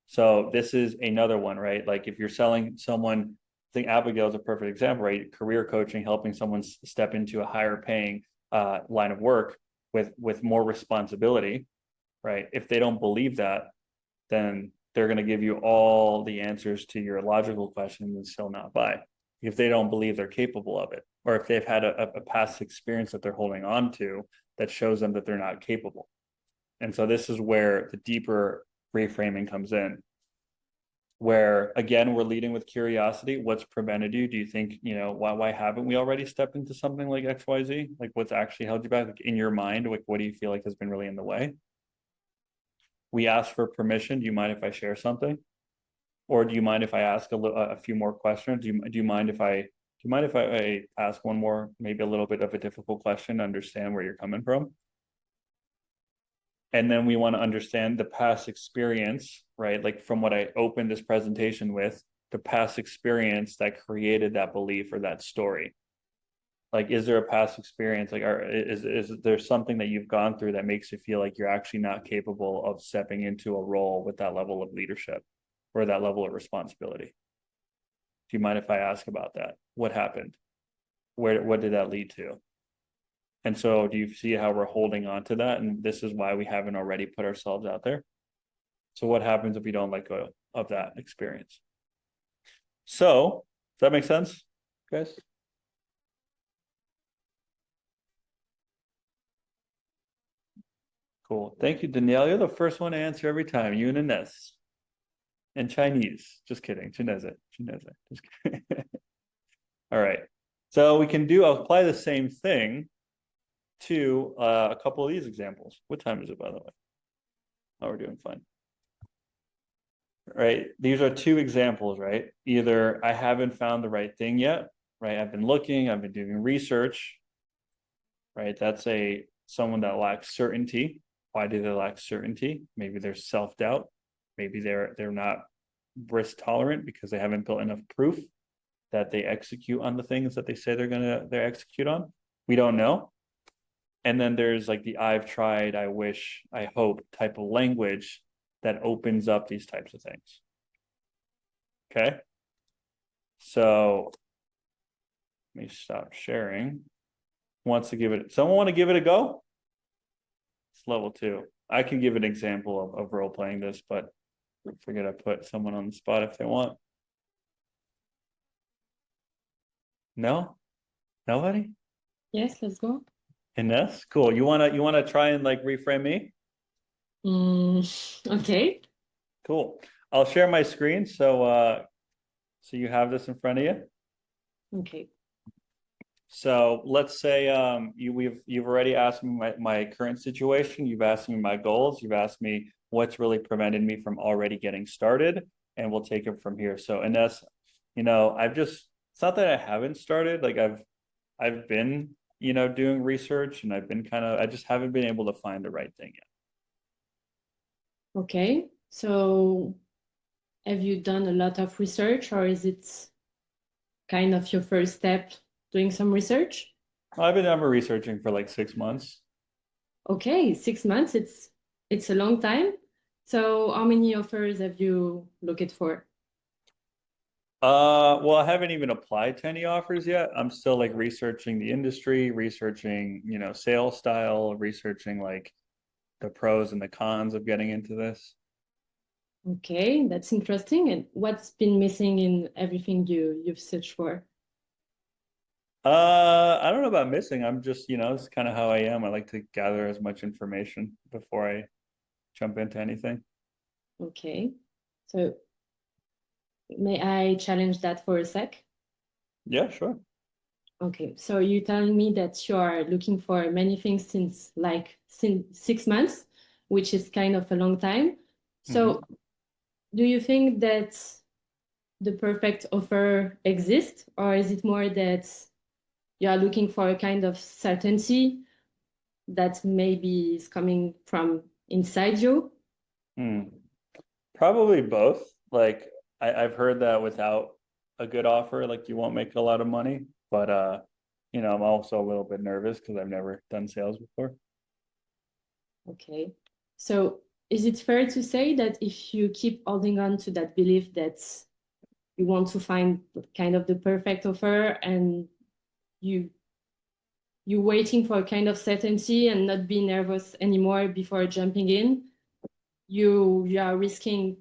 A: So this is another one, right? Like if you're selling someone, I think Abigail is a perfect example, right? Career coaching, helping someone step into a higher paying line of work with more responsibility, right? If they don't believe that, then they're going to give you all the answers to your logical questions and still not buy if they don't believe they're capable of it, or if they've had a past experience that they're holding on to that shows them that they're not capable. And so this is where the deeper reframing comes in, where again we're leading with curiosity. What's prevented you? Do you think why haven't we already stepped into something like XYZ? Like what's actually held you back, like in your mind? Like what do you feel like has been really in the way? We ask for permission. Do you mind if I share something? Or do you mind if I ask a few more questions? Do you mind if I ask one more, maybe a little bit of a difficult question to understand where you're coming from? And then we want to understand the past experience, right? Like from what I opened this presentation with, the past experience that created that belief or that story. Like, is there a past experience? Like, is there something that you've gone through that makes you feel like you're actually not capable of stepping into a role with that level of leadership or that level of responsibility? Do you mind if I ask about that? What happened? What did that lead to? And so do you see how we're holding on to that? And this is why we haven't already put ourselves out there. So what happens if we don't let go of that experience? So does that make sense, guys? Cool. Thank you, Danielle. You're the first one to answer every time, you and Ines. And Chinese. Just kidding. Chinese. Just kidding. All right. So we can apply the same thing to a couple of these examples. What time is it, by the way? Oh, we're doing fine. Right. These are two examples, right? Either I haven't found the right thing yet, right? I've been looking, I've been doing research, right? That's someone that lacks certainty. Why do they lack certainty? Maybe there's self-doubt. Maybe they're not risk tolerant because they haven't built enough proof that they execute on the things that they say they execute on. We don't know. And then there's like the I've tried, I wish, I hope type of language that opens up these types of things. Okay. So let me stop sharing. Someone want to give it a go? It's level 2. I can give an example of role playing this, but I figured I'd put someone on the spot if they want. No? Nobody?
B: Yes, let's go.
A: Ines? Cool. You wanna try and like reframe me?
B: Okay.
A: Cool. I'll share my screen so you have this in front of you.
B: Okay.
A: So let's say you've already asked me my current situation, you've asked me my goals, you've asked me what's really prevented me from already getting started, and we'll take it from here. So Ines, it's not that I haven't started, like I've been, doing research and I just haven't been able to find the right thing yet.
B: Okay. So have you done a lot of research, or is it kind of your first step doing some research?
A: I've been researching for like 6 months.
B: Okay, 6 months, it's a long time. So how many offers have you looked for?
A: Well, I haven't even applied to any offers yet. I'm still like researching the industry, researching, sales style, researching like the pros and the cons of getting into this.
B: Okay, that's interesting. And what's been missing in everything you've searched for?
A: I don't know about missing. I'm just, it's kind of how I am. I like to gather as much information before I jump into anything.
B: Okay, so may I challenge that for a sec?
A: Yeah, sure.
B: Okay, so you're telling me that you are looking for many things since 6 months, which is kind of a long time. So do you think that the perfect offer exists, or is it more that you are looking for a kind of certainty that maybe is coming from inside you?
A: Probably both. Like I've heard that without a good offer, like you won't make a lot of money. But I'm also a little bit nervous because I've never done sales before.
B: Okay. So is it fair to say that if you keep holding on to that belief that you want to find kind of the perfect offer, and you waiting for a kind of certainty and not be nervous anymore before jumping in, you are risking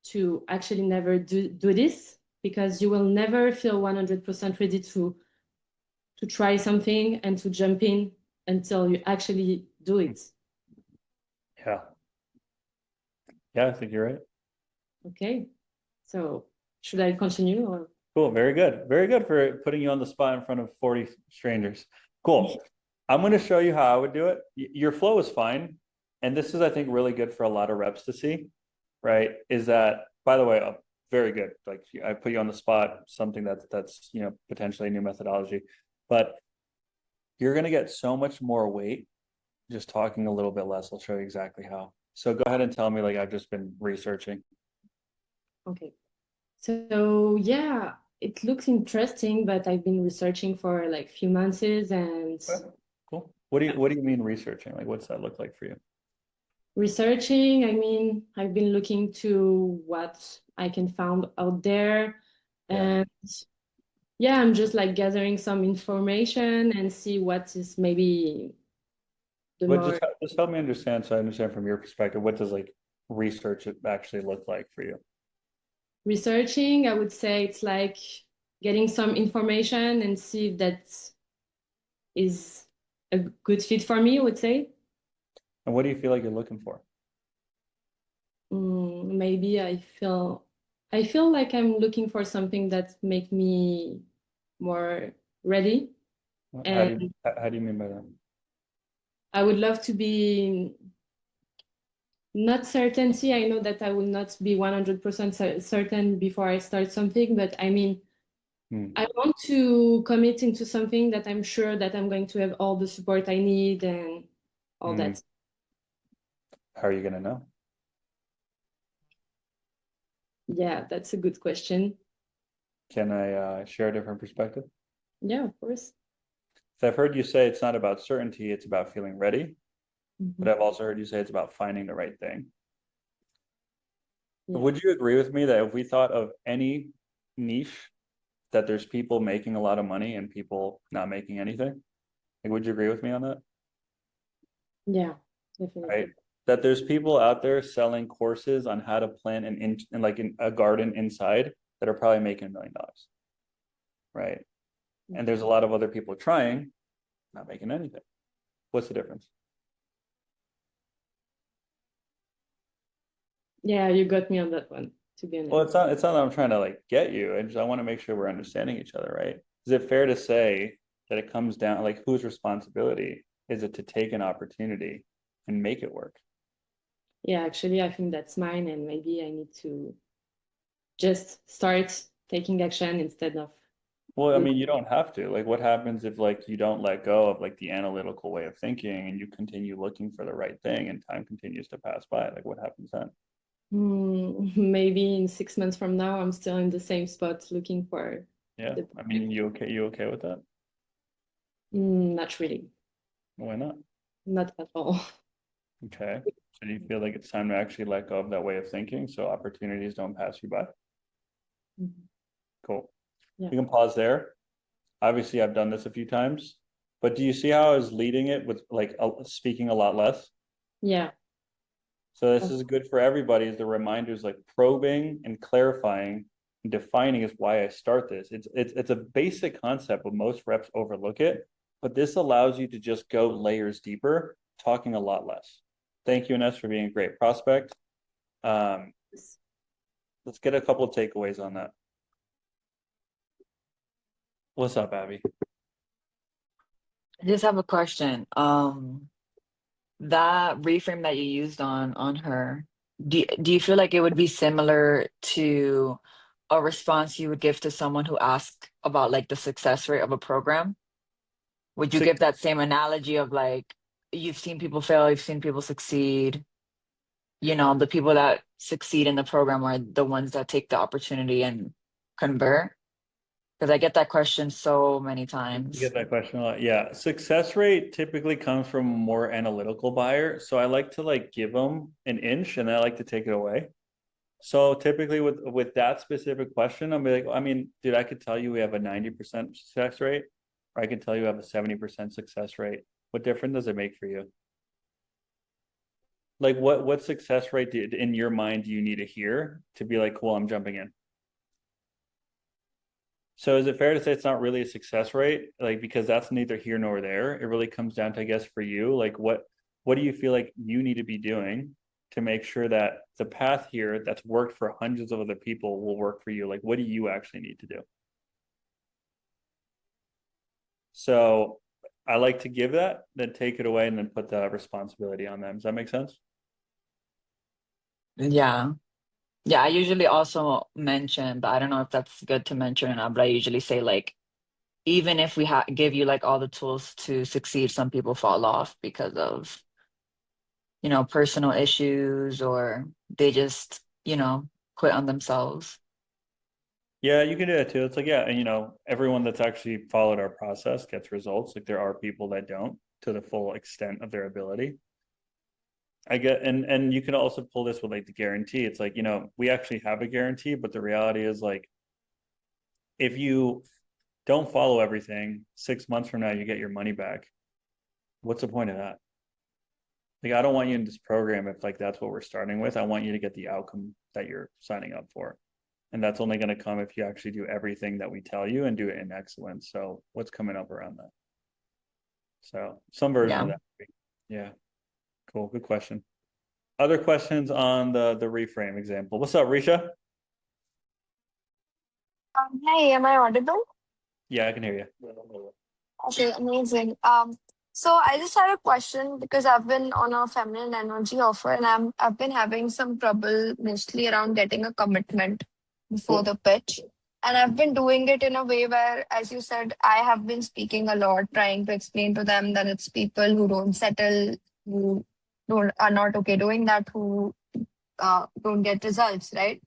B: to actually never do this, because you will never feel 100% ready to try something and to jump in until you actually do it.
A: Yeah. Yeah, I think you're right.
B: Okay. So should I continue, or?
A: Cool. Very good. Very good for putting you on the spot in front of 40 strangers. Cool. I'm going to show you how I would do it. Your flow is fine. And this is, I think, really good for a lot of reps to see, right? Is that, by the way, very good. Like I put you on the spot, something that's potentially a new methodology, but you're going to get so much more weight just talking a little bit less. I'll show you exactly how. So go ahead and tell me, like, I've just been researching.
B: Okay. So yeah, it looks interesting, but I've been researching for like few months, and
A: Cool. What do you mean researching? Like, what's that look like for you?
B: researching, I mean, I've been looking to what I can find out there.
A: Yeah.
B: And yeah, I'm just like gathering some information and see what is maybe the
A: But
B: more
A: just help me understand, so I understand from your perspective, what does like research actually look like for you?
B: researching. I would say it's like getting some information and see if that is a good fit for me, I would say.
A: And what do you feel like you're looking for?
B: Maybe I feel I feel like I'm looking for something that make me more ready. And
A: How do you mean by that?
B: I would love to be not certainty. I know that I will not be 100% certain before I start something, but I mean,
A: Hmm.
B: I want to commit into something that I'm sure that I'm going to have all the support I need and all
A: Hmm.
B: that.
A: How are you gonna know?
B: Yeah, that's a good question.
A: Can I share a different perspective?
B: Yeah, of course.
A: So I've heard you say it's not about certainty, it's about feeling ready. But
B: Mhm.
A: I've also heard you say it's about finding the right thing.
B: Yeah.
A: Would you agree with me that if we thought of any niche, that there's people making a lot of money and people not making anything? Like, would you agree with me on that?
B: Yeah,
A: Right?
B: definitely.
A: That there's people out there selling courses on how to plant in a garden inside that are probably making $1 million, right? And there's a lot of other people trying, not making anything. What's the difference?
B: Yeah, you got me on that one, to be
A: Well,
B: honest.
A: it's not that I'm trying to like get you. I want to make sure we're understanding each other, right? Is it fair to say that it comes down like whose responsibility is it to take an opportunity and make it work?
B: Yeah, actually, I think that's mine, and maybe I need to just start taking action instead of
A: Well, I
B: wait.
A: mean, you don't have to. Like, what happens if like you don't let go of like the analytical way of thinking and you continue looking for the right thing and time continues to pass by? Like, what happens then?
B: Maybe in 6 months from now, I'm still in the same spot looking for
A: Yeah.
B: the
A: I mean, you okay? You okay with that?
B: not really,
A: Why not?
B: not at all.
A: Okay. So do you feel like it's time to actually let go of that way of thinking so opportunities don't pass you by?
B: Mhm.
A: Cool.
B: Yeah.
A: We can pause there. Obviously, I've done this a few times, but do you see how I was leading it with like speaking a lot less?
B: Yeah.
A: So this is good for everybody. Is the reminders like probing and clarifying and defining is why I start this. It's a basic concept, but most reps overlook it. But this allows you to just go layers deeper, talking a lot less. Thank you, Ines, for being a great prospect. Um, let's get a couple of takeaways on that. What's up, Abby?
C: I just have a question. That reframe that you used on her, do you feel like it would be similar to a response you would give to someone who asked about like the success rate of a program? Would you
A: Six,
C: give that same analogy of like you've seen people fail, you've seen people succeed, the people that succeed in the program are the ones that take the opportunity and convert? Because I get that question so many
A: you
C: times.
A: get that question a lot. Yeah, success rate typically comes from a more analytical buyer. So I like to like give them an inch and I like to take it away. So typically with that specific question, I'll be like, I mean, dude, I could tell you we have a 90% success rate, or I could tell you have a 70% success rate. What difference does it make for you? Like what success rate in your mind do you need to hear to be like, cool, I'm jumping in? So is it fair to say it's not really a success rate? Like because that's neither here nor there. It really comes down to, I guess, for you, like what do you feel like you need to be doing to make sure that the path here that's worked for hundreds of other people will work for you? Like what do you actually need to do? So I like to give that, then take it away and then put the responsibility on them. Does that make sense?
C: Yeah. Yeah, I usually also mention, but I don't know if that's good to mention or not, but I usually say like even if we give you like all the tools to succeed, some people fall off because of, personal issues or they just, quit on themselves.
A: Yeah, you can do that too. It's like, yeah, and everyone that's actually followed our process gets results. Like there are people that don't to the full extent of their ability. I get and you can also pull this with like the guarantee. It's like, we actually have a guarantee, but the reality is like if you don't follow everything, 6 months from now you get your money back. What's the point of that? Like I don't want you in this program if like that's what we're starting with. I want you to get the outcome that you're signing up for. And that's only going to come if you actually do everything that we tell you and do it in excellence. So what's coming up around that? So some version of
C: Yeah.
A: that. Yeah. Cool. Good question. Other questions on the reframe example. What's up, Risha?
G: Hey, am I audible?
A: Yeah, I can hear you.
G: Okay, amazing. So I just had a question because I've been on a feminine energy offer and I've been having some trouble mostly around getting a commitment before the pitch. And I've been doing it in a way where, as you said, I have been speaking a lot, trying to explain to them that it's people who don't settle, who don't are not okay doing that, who don't get results, right?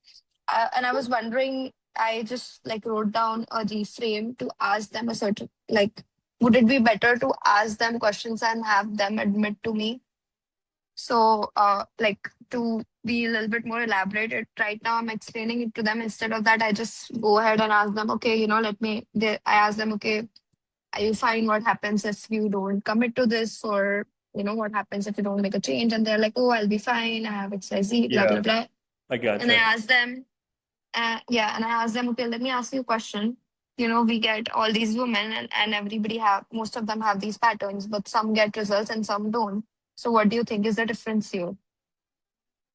G: And I was wondering, I just like wrote down a reframe to ask them a certain, like, would it be better to ask them questions and have them admit to me? So, like, to be a little bit more elaborated, right now I'm explaining it to them. Instead of that, I just go ahead and ask them, okay, I ask them, okay, are you fine? What happens if you don't commit to this? Or, what happens if you don't make a change? And they're like, oh, I'll be fine. I have XYZ, blah,
A: Yeah,
G: blah, blah.
A: I
G: And I
A: gotcha.
G: ask them, and I asked them, okay, let me ask you a question. We get all these women, and most of them have these patterns, but some get results and some don't. So, what do you think is the difference here?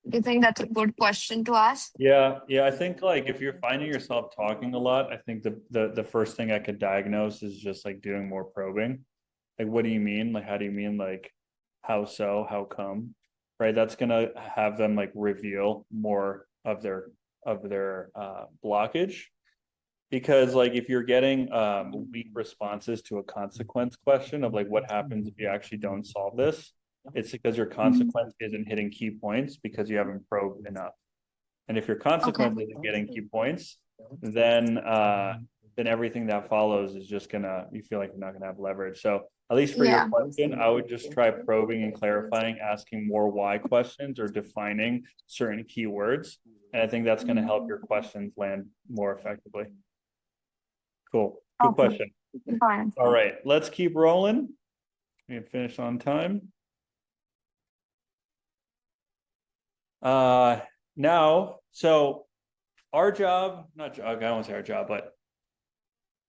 G: Do you think that's a good question to ask?
A: Yeah, yeah. I think like if you're finding yourself talking a lot, I think the first thing I could diagnose is just like doing more probing. Like, what do you mean? Like, how do you mean? Like, how so? How come? Right? That's gonna have them like reveal more of their blockage. Because like if you're getting weak responses to a consequence question of like what happens if you actually don't solve this, it's because your consequence isn't hitting key points because you haven't probed enough. And if your
G: Okay.
A: consequence isn't getting key points, then everything that follows is just gonna you feel like you're not gonna have leverage. So at least for your
G: Yeah.
A: question, I would just try probing and clarifying, asking more why questions or defining certain keywords. And I think that's gonna help your questions land more effectively. Cool. Good
G: Okay.
A: question.
G: Fine.
A: All right, let's keep rolling. We can finish on time. Now, so our job, not job, I don't want to say our job, but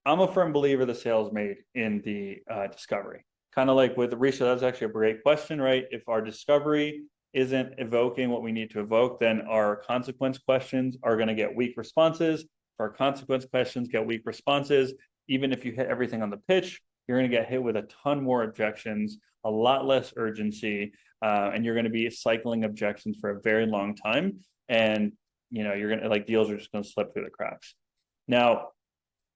A: I'm a firm believer the sales made in the discovery. Kind of like with Risha, that's actually a great question, right? If our discovery isn't evoking what we need to evoke, then our consequence questions are going to get weak responses. If our consequence questions get weak responses, even if you hit everything on the pitch, you're going to get hit with a ton more objections, a lot less urgency, and you're going to be cycling objections for a very long time. And you're going to like deals are just going to slip through the cracks. Now,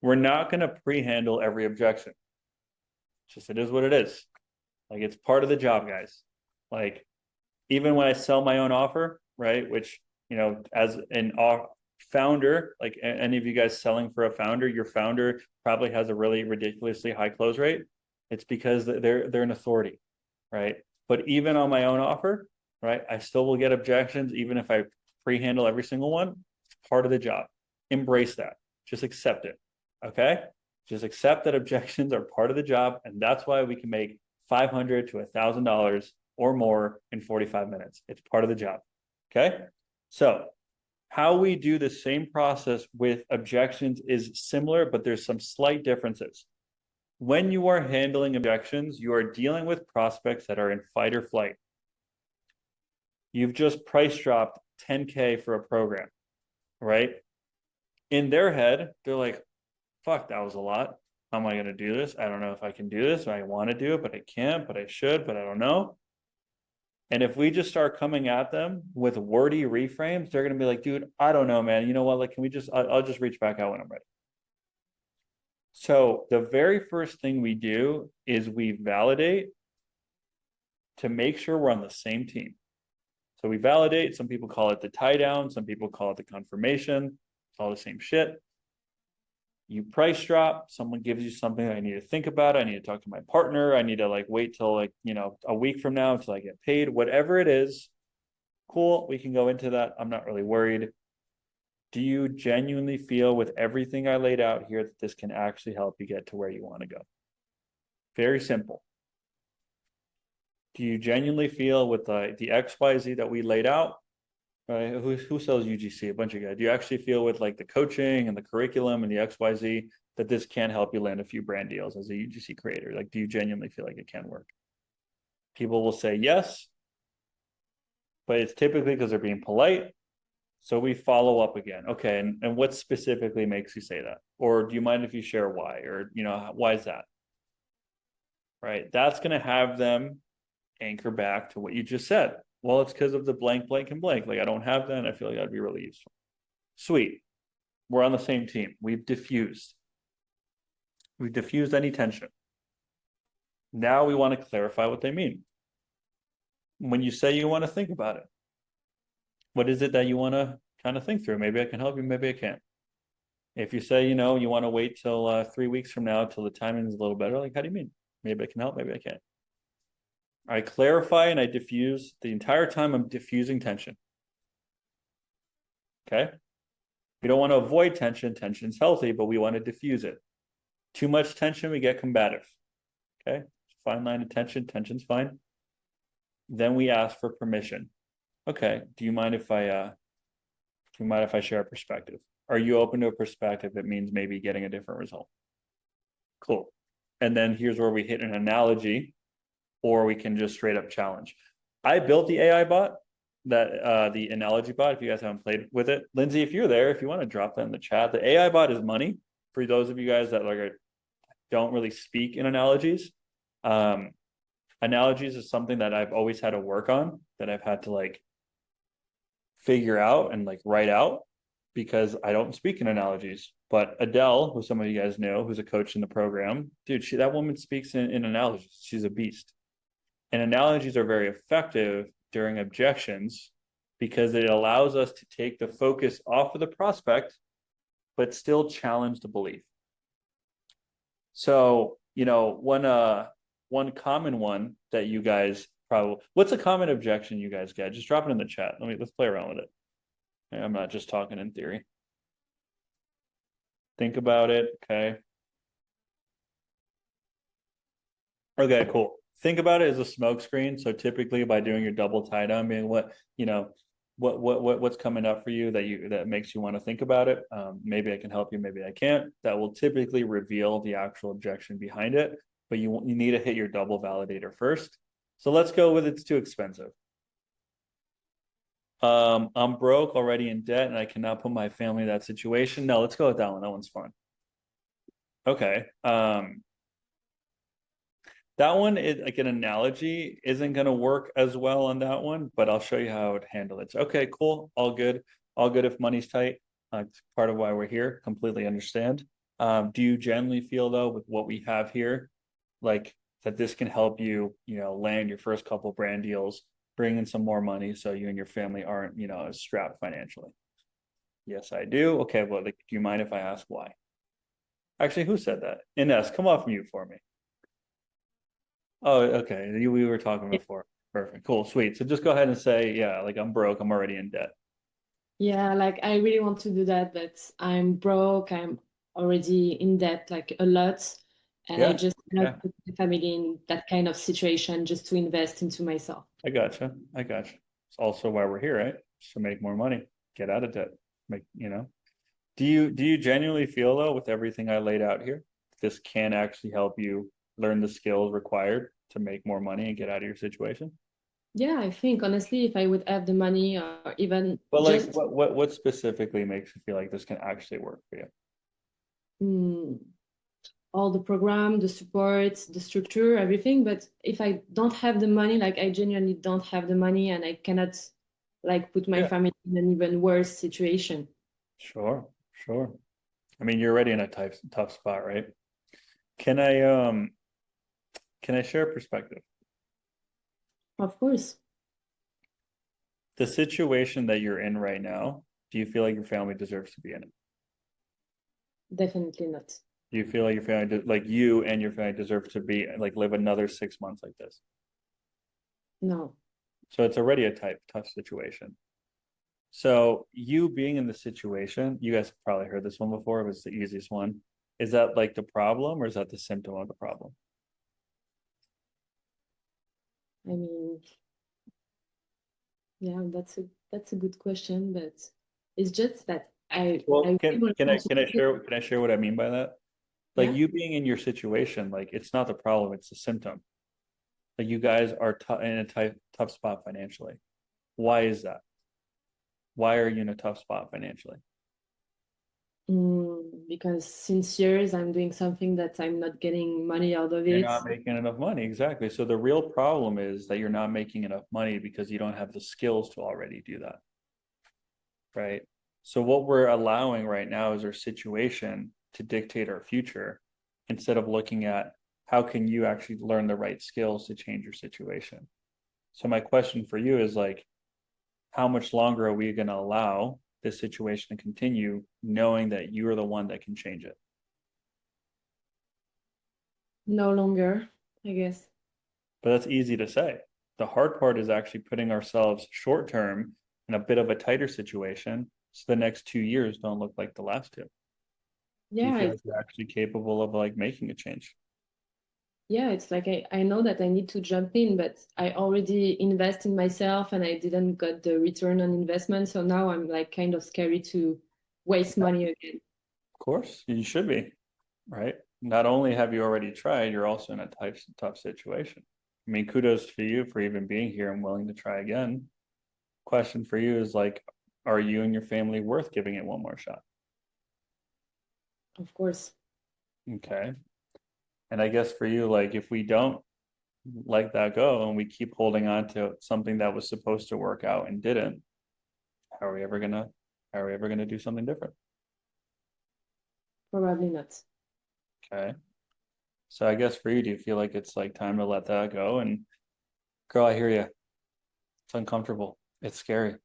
A: we're not going to pre-handle every objection. Just it is what it is. Like it's part of the job, guys. Like even when I sell my own offer, right? Which as an founder, like any of you guys selling for a founder, your founder probably has a really ridiculously high close rate. It's because they're an authority, right? But even on my own offer, right, I still will get objections, even if I pre-handle every single one. It's part of the job. Embrace that. Just accept it. Okay? Just accept that objections are part of the job, and that's why we can make $500 to $1,000 or more in 45 minutes. It's part of the job. Okay? So, how we do the same process with objections is similar, but there's some slight differences. When you are handling objections, you are dealing with prospects that are in fight or flight. You've just price dropped 10K for a program, right? In their head, they're like, fuck, that was a lot. How am I going to do this? I don't know if I can do this. I want to do it, but I can't, but I should, but I don't know. And if we just start coming at them with wordy reframes, they're going to be like, dude, I don't know, man. You know what? Like, can we just, I'll just reach back out when I'm ready. So the very first thing we do is we validate to make sure we're on the same team. So we validate. Some people call it the tie down. Some people call it the confirmation. It's all the same shit. You price drop, someone gives you something I need to think about. I need to talk to my partner. I need to like wait till like, a week from now until I get paid, whatever it is. Cool. We can go into that. I'm not really worried. Do you genuinely feel with everything I laid out here that this can actually help you get to where you want to go? Very simple. Do you genuinely feel with the XYZ that we laid out? Right? Who sells UGC? A bunch of guys. Do you actually feel with like the coaching and the curriculum and the XYZ that this can help you land a few brand deals as a UGC creator? Like, do you genuinely feel like it can work? People will say yes, but it's typically because they're being polite. So we follow up again. Okay, and what specifically makes you say that? Or do you mind if you share why? Or, why is that? Right? That's going to have them anchor back to what you just said. Well, it's because of the blank, blank, and blank. Like, I don't have that, and I feel like that'd be really useful. Sweet. We're on the same team. We've diffused any tension. Now we want to clarify what they mean. When you say you want to think about it, what is it that you want to kind of think through? Maybe I can help you, maybe I can't. If you say, you want to wait till 3 weeks from now till the timing is a little better, like, how do you mean? Maybe I can help, maybe I can't. I clarify and I diffuse. The entire time I'm diffusing tension. Okay? We don't want to avoid tension. Tension's healthy, but we want to diffuse it. Too much tension, we get combative. Okay? Fine line of tension. Tension's fine. Then we ask for permission. Okay, do you mind if I share a perspective? Are you open to a perspective that means maybe getting a different result? Cool. And then here's where we hit an analogy, or we can just straight up challenge. I built the AI bot, the analogy bot. If you guys haven't played with it, Lindsay, if you're there, if you want to drop that in the chat, the AI bot is money for those of you guys that don't really speak in analogies. Analogies is something that I've always had to work on, that I've had to figure out and write out, because I don't speak in analogies. But Adele, who some of you guys know, who's a coach in the program, dude, that woman speaks in analogies. She's a beast. And analogies are very effective during objections because it allows us to take the focus off of the prospect, but still challenge the belief. So, one common one that you guys what's a common objection you guys get? Just drop it in the chat. Let's play around with it. I'm not just talking in theory. Think about it. Okay. Okay, cool. Think about it as a smoke screen. So typically by doing your double tie down, being what's coming up for you that makes you want to think about it. Maybe I can help you, maybe I can't. That will typically reveal the actual objection behind it, but you need to hit your double validator first. So let's go with it's too expensive. I'm broke, already in debt, and I cannot put my family in that situation. No, let's go with that one. That one's fun. Okay. That one is an analogy isn't going to work as well on that one, but I'll show you how I would handle it. So, okay, cool. All good. All good if money's tight. It's part of why we're here. Completely understand. Do you generally feel, though, with what we have here, that this can help you, land your first couple brand deals, bring in some more money so you and your family aren't, as strapped financially? Yes, I do. Okay, well, do you mind if I ask why? Actually, who said that? Ines, come off mute for me. Oh, okay. We were talking before. Perfect. Cool. Sweet. So just go ahead and say, yeah, I'm broke. I'm already in debt.
B: Yeah, I really want to do that, but I'm broke. I'm already in debt, a lot. And I just cannot put the family in that kind of situation just to invest into myself.
A: I gotcha. It's also why we're here, right? Just to make more money, get out of debt. Do you genuinely feel, though, with everything I laid out here, this can actually help you learn the skills required to make more money and get out of your situation?
B: Yeah, I think honestly, if I would have the money, or even
A: but what specifically makes you feel like this can actually work for
B: you? All the program, the support, the structure, everything. But if I don't have the money, I genuinely don't have the money, and I cannot put my family in an even worse situation.
A: Sure. I mean, you're already in a tough spot, right? Can I share a perspective?
B: Of course.
A: The situation that you're in right now, do you feel like your family deserves to be in it?
B: Definitely not.
A: Do you feel like your family, you and your family, deserve to be live another 6 months like this?
B: No.
A: So it's already a tough situation. So you being in the situation, you guys have probably heard this one before, but it's the easiest one. Is that the problem, or is that the symptom of the problem?
B: I mean, yeah, that's a good question, but it's just that
A: can I share what I mean by that? You being in your situation, it's not the problem, it's the symptom. You guys are in a tough spot financially. Why is that? Why are you in a tough spot financially?
B: Because since years I'm doing something that I'm not getting money out of
A: You're
B: it.
A: not making enough money. Exactly. So the real problem is that you're not making enough money because you don't have the skills to already do that. Right. So what we're allowing right now is our situation to dictate our future instead of looking at how can you actually learn the right skills to change your situation. So my question for you is like, how much longer are we going to allow this situation to continue knowing that you are the one that can change it?
B: No longer, I guess.
A: But that's easy to say. The hard part is actually putting ourselves short term in a bit of a tighter situation so the next 2 years don't look like the last two. Do you
B: Yeah,
A: feel like you're actually capable of like making a change?
B: yeah, it's like I know that I need to jump in, but I already invest in myself and I didn't get the return on investment. So now I'm like kind of scary to waste money again.
A: Of course, you should be, right? Not only have you already tried, you're also in a tough situation. I mean, kudos for you for even being here and willing to try again. Question for you is like, are you and your family worth giving it one more shot?
B: Of course.
A: Okay. And I guess for you, like if we don't let that go and we keep holding on to something that was supposed to work out and didn't, how are we ever gonna do something different?
B: Probably not.
A: Okay. So I guess for you, do you feel like it's like time to let that go? And girl, I hear you. It's uncomfortable. It's scary.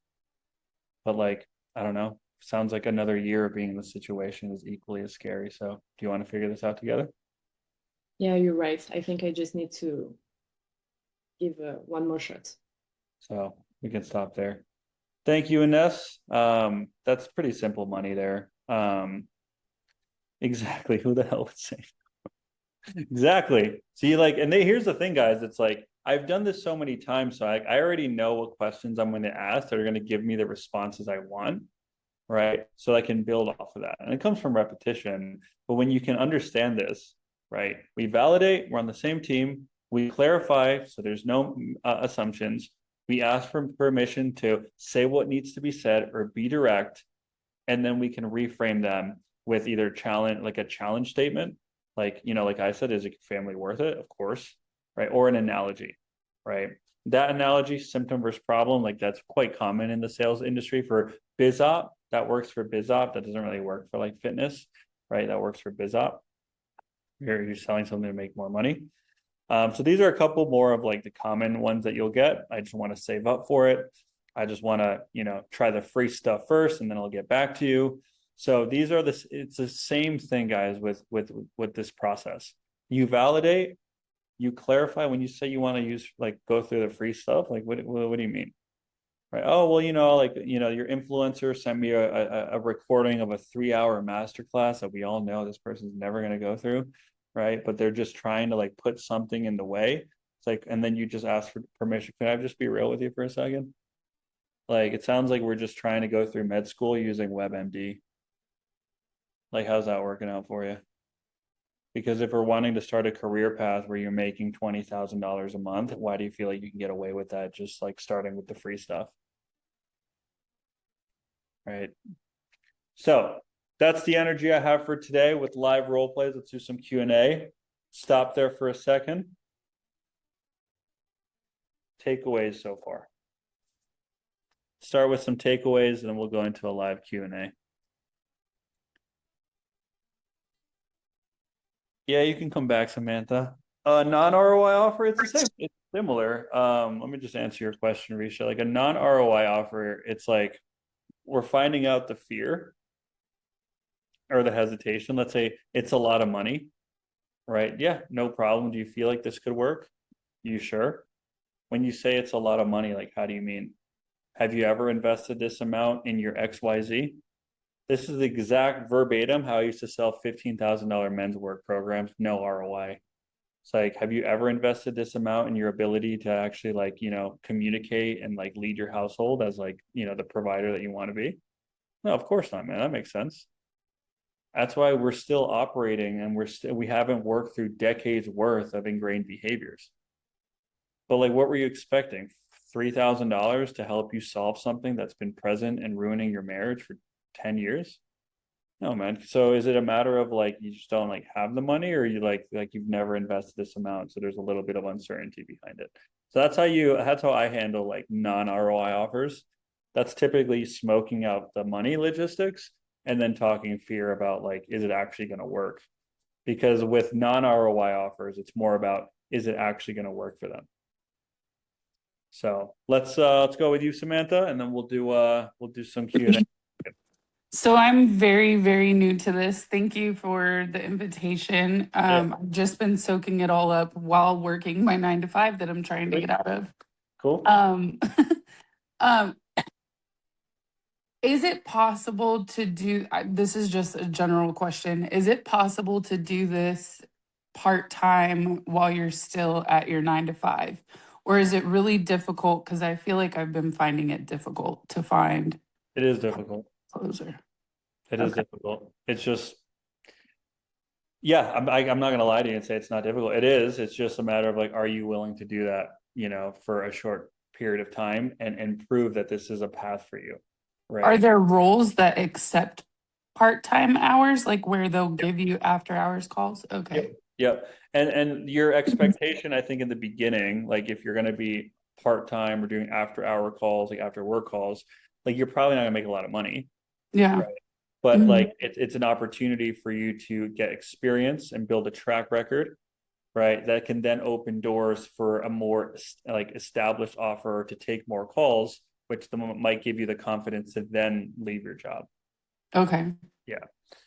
A: But like, I don't know. Sounds like another year of being in the situation is equally as scary. So do you want to figure this out together?
B: Yeah, you're right. I think I just need to give one more shot.
A: So we can stop there. Thank you, Ines. That's pretty simple money there. Exactly. Who the hell would say? Exactly. See, like, and here's the thing, guys. It's like I've done this so many times, so I already know what questions I'm going to ask that are going to give me the responses I want, right? So I can build off of that. And it comes from repetition. But when you can understand this, right? We validate, we're on the same team, we clarify, so there's no assumptions. We ask for permission to say what needs to be said or be direct, and then we can reframe them with either challenge, like a challenge statement, like, you know, like I said, is a family worth it? Of course, right? Or an analogy, right? That analogy, symptom versus problem, like that's quite common in the sales industry for biz op. That works for biz op. That doesn't really work for like fitness, right? That works for biz op. You're selling something to make more money. So these are a couple more of like the common ones that you'll get. I just want to save up for it. I just want to, you know, try the free stuff first, and then I'll get back to you. So these are it's the same thing, guys, with this process. You validate, you clarify when you say you want to use like go through the free stuff. Like what do you mean? Right. Oh, well, you know, like, you know, your influencer sent me a recording of a 3 hour masterclass that we all know this person's never going to go through. Right. But they're just trying to like put something in the way. It's like, and then you just ask for permission. Can I just be real with you for a second? Like, it sounds like we're just trying to go through med school using WebMD. Like, how's that working out for you? Because if we're wanting to start a career path where you're making $20,000 a month, why do you feel like you can get away with that just like starting with the free stuff? Right. So that's the energy I have for today with live role plays. Let's do some Q&A. Stop there for a second. Takeaways so far. Start with some takeaways and then we'll go into a live Q&A. Yeah, you can come back, Samantha. Non-ROI offer, it's the same. It's similar. Let me just answer your question, Risha. Like a non-ROI offer, it's like we're finding out the fear or the hesitation. Let's say it's a lot of money, right? Yeah, no problem. Do you feel like this could work? You sure? When you say it's a lot of money, like how do you mean? Have you ever invested this amount in your XYZ? This is the exact verbatim how I used to sell $15,000 men's work programs, no ROI. It's like, have you ever invested this amount in your ability to actually like, you know, communicate and like lead your household as like, you know, the provider that you want to be? No, of course not, man. That makes sense. That's why we're still operating and we haven't worked through decades worth of ingrained behaviors. But like, what were you expecting? $3,000 to help you solve something that's been present and ruining your marriage for 10 years? No, man. So is it a matter of like you just don't like have the money, or you like you've never invested this amount, so there's a little bit of uncertainty behind it. So that's how I handle like non-ROI offers. That's typically smoking out the money logistics and then talking fear about like, is it actually going to work? Because with non-ROI offers, it's more about, is it actually going to work for them? So let's go with you, Samantha, and then we'll do some Q&A.
H: So I'm very, very new to this. Thank you for the invitation. I've just been soaking it all up while working my 9 to 5 that I'm trying to get out of.
A: Cool.
H: Is it possible to do, this is just a general question. Is it possible to do this part-time while you're still at your 9 to 5? Or is it really difficult? Because I feel like I've been finding it difficult to find
A: It is difficult.
H: closer.
A: It is difficult. It's just, yeah, I'm not gonna lie to you and say it's not difficult. It is. It's just a matter of like, are you willing to do that, for a short period of time and prove that this is a path for you, right?
H: Are there roles that accept part-time hours, like where they'll give you after-hours calls? Okay.
A: Yep. And your expectation, I think in the beginning, like if you're gonna be part-time or doing after-hour calls, like after work calls, like you're probably not gonna make a lot of money.
H: Yeah.
A: Right. But
H: Mhm.
A: like it's an opportunity for you to get experience and build a track record, right? That can then open doors for a more like established offer to take more calls, which might give you the confidence to then leave your job.
H: Okay.
A: Yeah.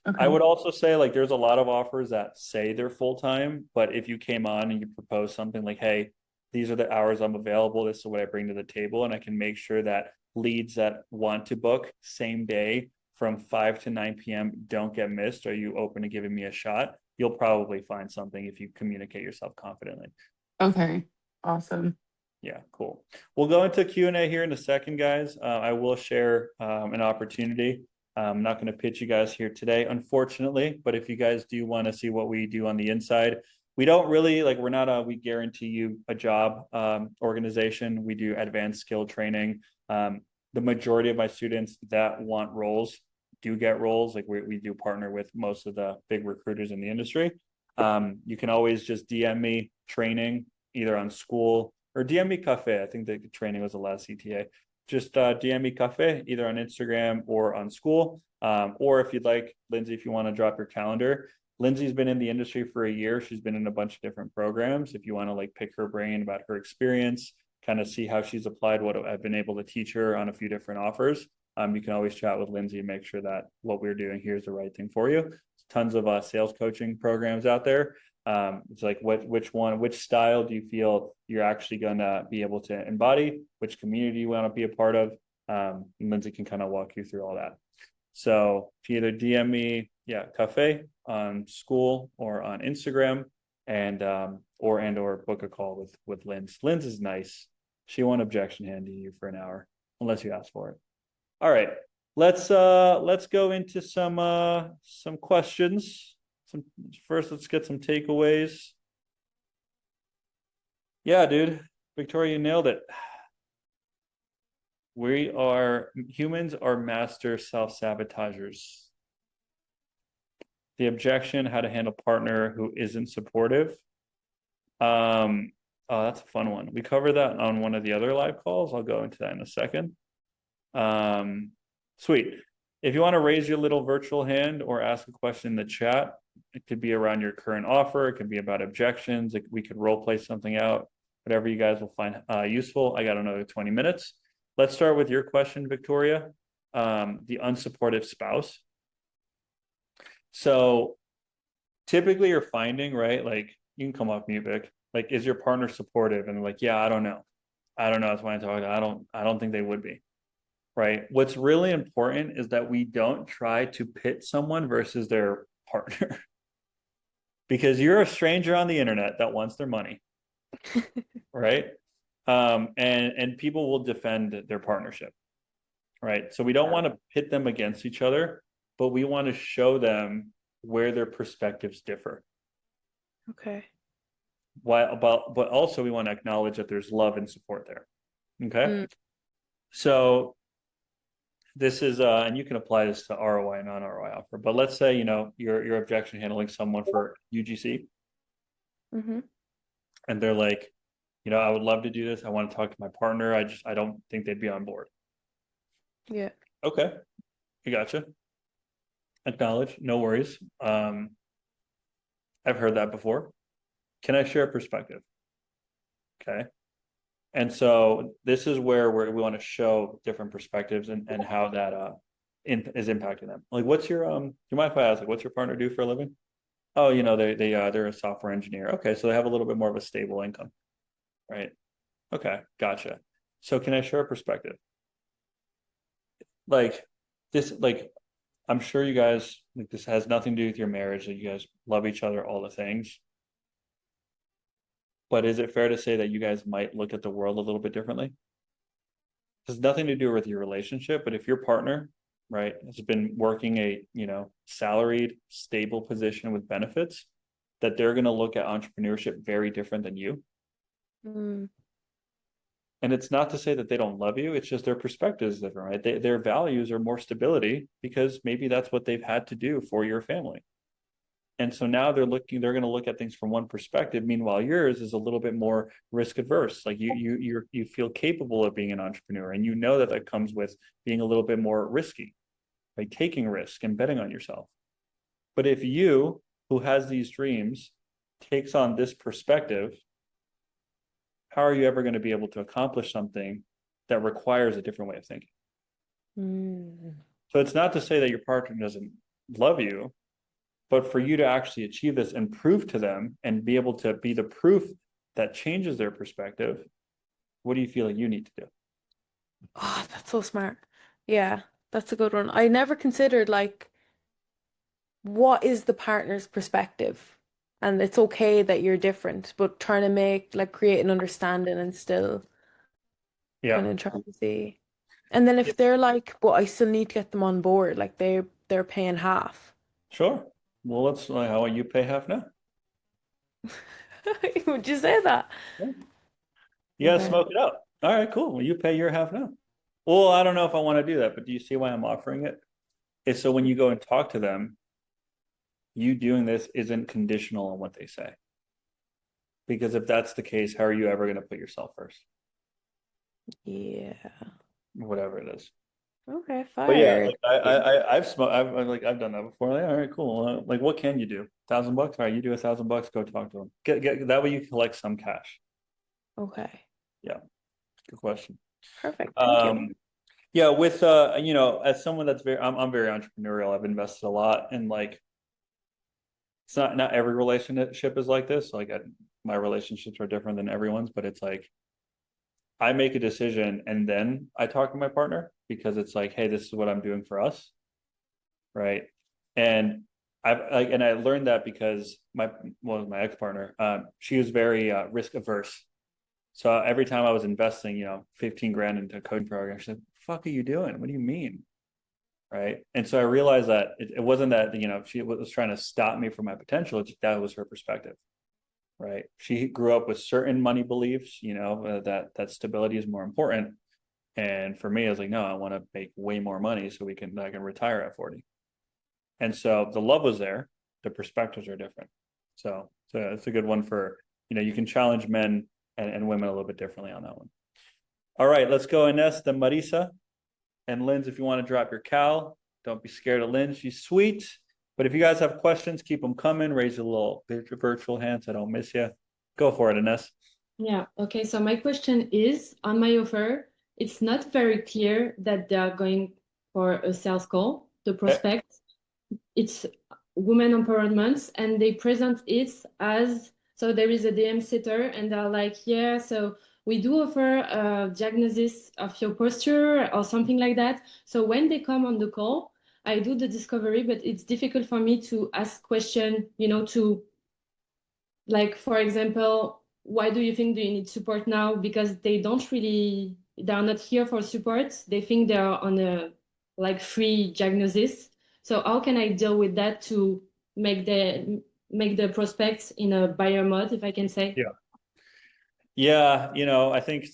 H: Okay.
A: I would also say like there's a lot of offers that say they're full-time, but if you came on and you propose something like, hey, these are the hours I'm available, this is what I bring to the table, and I can make sure that leads that want to book same day from 5 to 9 p.m. don't get missed. Are you open to giving me a shot? You'll probably find something if you communicate yourself confidently.
H: Okay. Awesome.
A: Yeah, cool. We'll go into Q&A here in a second, guys. I will share an opportunity. I'm not going to pitch you guys here today, unfortunately, but if you guys do want to see what we do on the inside, we don't really like, we're not a, we guarantee you a job organization. We do advanced skill training. The majority of my students that want roles do get roles. Like we do partner with most of the big recruiters in the industry. You can always just DM me training either on school or DM me cafe. I think the training was the last CTA. Just DM me cafe either on Instagram or on school. Or if you'd like, Lindsay, if you want to drop your calendar. Lindsay's been in the industry for a year. She's been in a bunch of different programs. If you want to like pick her brain about her experience, kind of see how she's applied what I've been able to teach her on a few different offers. You can always chat with Lindsay and make sure that what we're doing here is the right thing for you. Tons of sales coaching programs out there. It's like which style do you feel you're actually gonna be able to embody, which community you want to be a part of. Lindsay can kind of walk you through all that. So if you either DM me, cafe on school or on Instagram, and or book a call with Linz. Linz is nice. She won't objection hand to you for an hour unless you ask for it. All right, let's go into some questions. First, let's get some takeaways. Yeah, dude, Victoria, you nailed it. Humans are master self-sabotagers. The objection, how to handle partner who isn't supportive. Oh, that's a fun one. We covered that on one of the other live calls. I'll go into that in a second. Sweet. If you want to raise your little virtual hand or ask a question in the chat, it could be around your current offer. It could be about objections. We could role play something out, whatever you guys will find useful. I got another 20 minutes. Let's start with your question, Victoria. The unsupportive spouse. So typically you're finding, right? Like you can come off mute, Vic. Like, is your partner supportive? And like, yeah, I don't know. That's why I'm talking. I don't think they would be. Right. What's really important is that we don't try to pit someone versus their partner. Because you're a stranger on the internet that wants their money. Right. And people will defend their partnership. Right. So we don't want to pit them against each other, but we want to show them where their perspectives differ.
F: Okay.
A: But also we want to acknowledge that there's love and support there. Okay.
F: Mm.
A: So this is and you can apply this to ROI and non-ROI offer, but let's say, you're objection handling someone for UGC
F: Mm-hmm.
A: and they're like, I would love to do this. I want to talk to my partner. I don't think they'd be on board.
F: Yeah.
A: Okay. I gotcha. Acknowledge, no worries. I've heard that before. Can I share a perspective? Okay. And so this is where we want to show different perspectives and how that is impacting them. Like, what's your do you mind if I ask, like, what's your partner do for a living? Oh, they're a software engineer. Okay, so they have a little bit more of a stable income, right? Okay, gotcha. So can I share a perspective? Like this, like I'm sure you guys, like, this has nothing to do with your marriage, that you guys love each other, all the things. But is it fair to say that you guys might look at the world a little bit differently? It has nothing to do with your relationship, but if your partner, right, has been working a, salaried, stable position with benefits, that they're going to look at entrepreneurship very different than you.
F: Mm.
A: And it's not to say that they don't love you, it's just their perspective is different, right? Their values are more stability because maybe that's what they've had to do for your family. And so now they're going to look at things from one perspective. Meanwhile, yours is a little bit more risk adverse. Like you feel capable of being an entrepreneur, and that comes with being a little bit more risky, like taking risk and betting on yourself. But if you, who has these dreams, takes on this perspective, how are you ever going to be able to accomplish something that requires a different way of thinking?
F: Mm.
A: So it's not to say that your partner doesn't love you, but for you to actually achieve this and prove to them and be able to be the proof that changes their perspective, what do you feel like you need to do?
F: Oh, that's so smart. Yeah, that's a good one. I never considered like what is the partner's perspective? And it's okay that you're different, but trying to create an understanding and still
A: Yeah,
F: kind of trying to see. And then if they're like, but I still need to get them on board, like they're paying half.
A: sure. Well, let's how about you pay half now?
F: Would you say that?
A: Yeah. You gotta
F: Okay.
A: smoke it up. All right, cool. Well, you pay your half now. Well, I don't know if I want to do that, but do you see why I'm offering it? It's so when you go and talk to them, you doing this isn't conditional on what they say. Because if that's the case, how are you ever going to put yourself first?
F: Yeah.
A: Whatever it is.
F: Okay,
A: But yeah,
F: fire.
A: like I've smoked. I've done that before. Like, all right, cool. Like, what can you do? $1,000? All right, you do $1,000. Go talk to them. Get that way you collect some cash.
F: Okay.
A: Yeah, good question.
F: Perfect. Thank you.
A: Yeah, with as someone that's I'm very entrepreneurial. I've invested a lot, and like, it's not every relationship is like this. Like, my relationships are different than everyone's, but it's like I make a decision and then I talk to my partner because it's like, hey, this is what I'm doing for us, right? And I learned that because my ex-partner, she was very risk averse. So every time I was investing, 15 grand into a coding program, she's like, "Fuck are you doing? What do you mean?" Right? And so I realized that it wasn't that she was trying to stop me from my potential. That was her perspective, right? She grew up with certain money beliefs, that stability is more important. And for me, I was like, no, I want to make way more money so I can retire at 40. And so the love was there. The perspectives are different. So it's a good one for, you can challenge men and women a little bit differently on that one. All right, let's go Ines, then Marisa. And Linz, if you want to drop your Cal, don't be scared of Linz. She's sweet. But if you guys have questions, keep them coming. Raise your little virtual hand so I don't miss you. Go for it, Ines.
B: Yeah. Okay. So my question is, on my offer, it's not very clear that they are going for a sales call. The prospect, it's women empowerment, and they present it as, so there is a DM sitter, and they're like, yeah, so we do offer a diagnosis of your posture or something like that. So when they come on the call, I do the discovery, but it's difficult for me to ask question, to, like, for example, why do you you need support now? Because they're not here for support. They think they are on a like free diagnosis. So how can I deal with that to make the prospects in a buyer mode, if I can say?
A: Yeah. Yeah, I think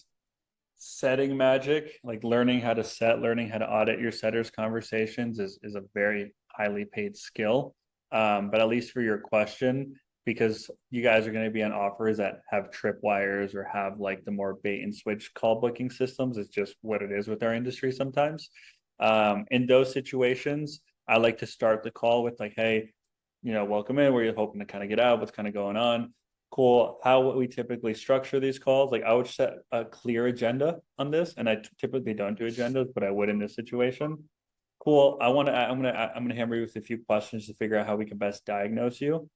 A: setting magic, like learning how to set, learning how to audit your setters conversations is a very highly paid skill. But at least for your question, because you guys are going to be on offers that have tripwires or have like the more bait and switch call booking systems, it's just what it is with our industry sometimes. In those situations, I like to start the call with like, hey, welcome in. Where you're hoping to kind of get out, what's kind of going on. Cool. How we typically structure these calls, like I would set a clear agenda on this, and I typically don't do agendas, but I would in this situation. Cool. I'm gonna hammer you with a few questions to figure out how we can best diagnose you.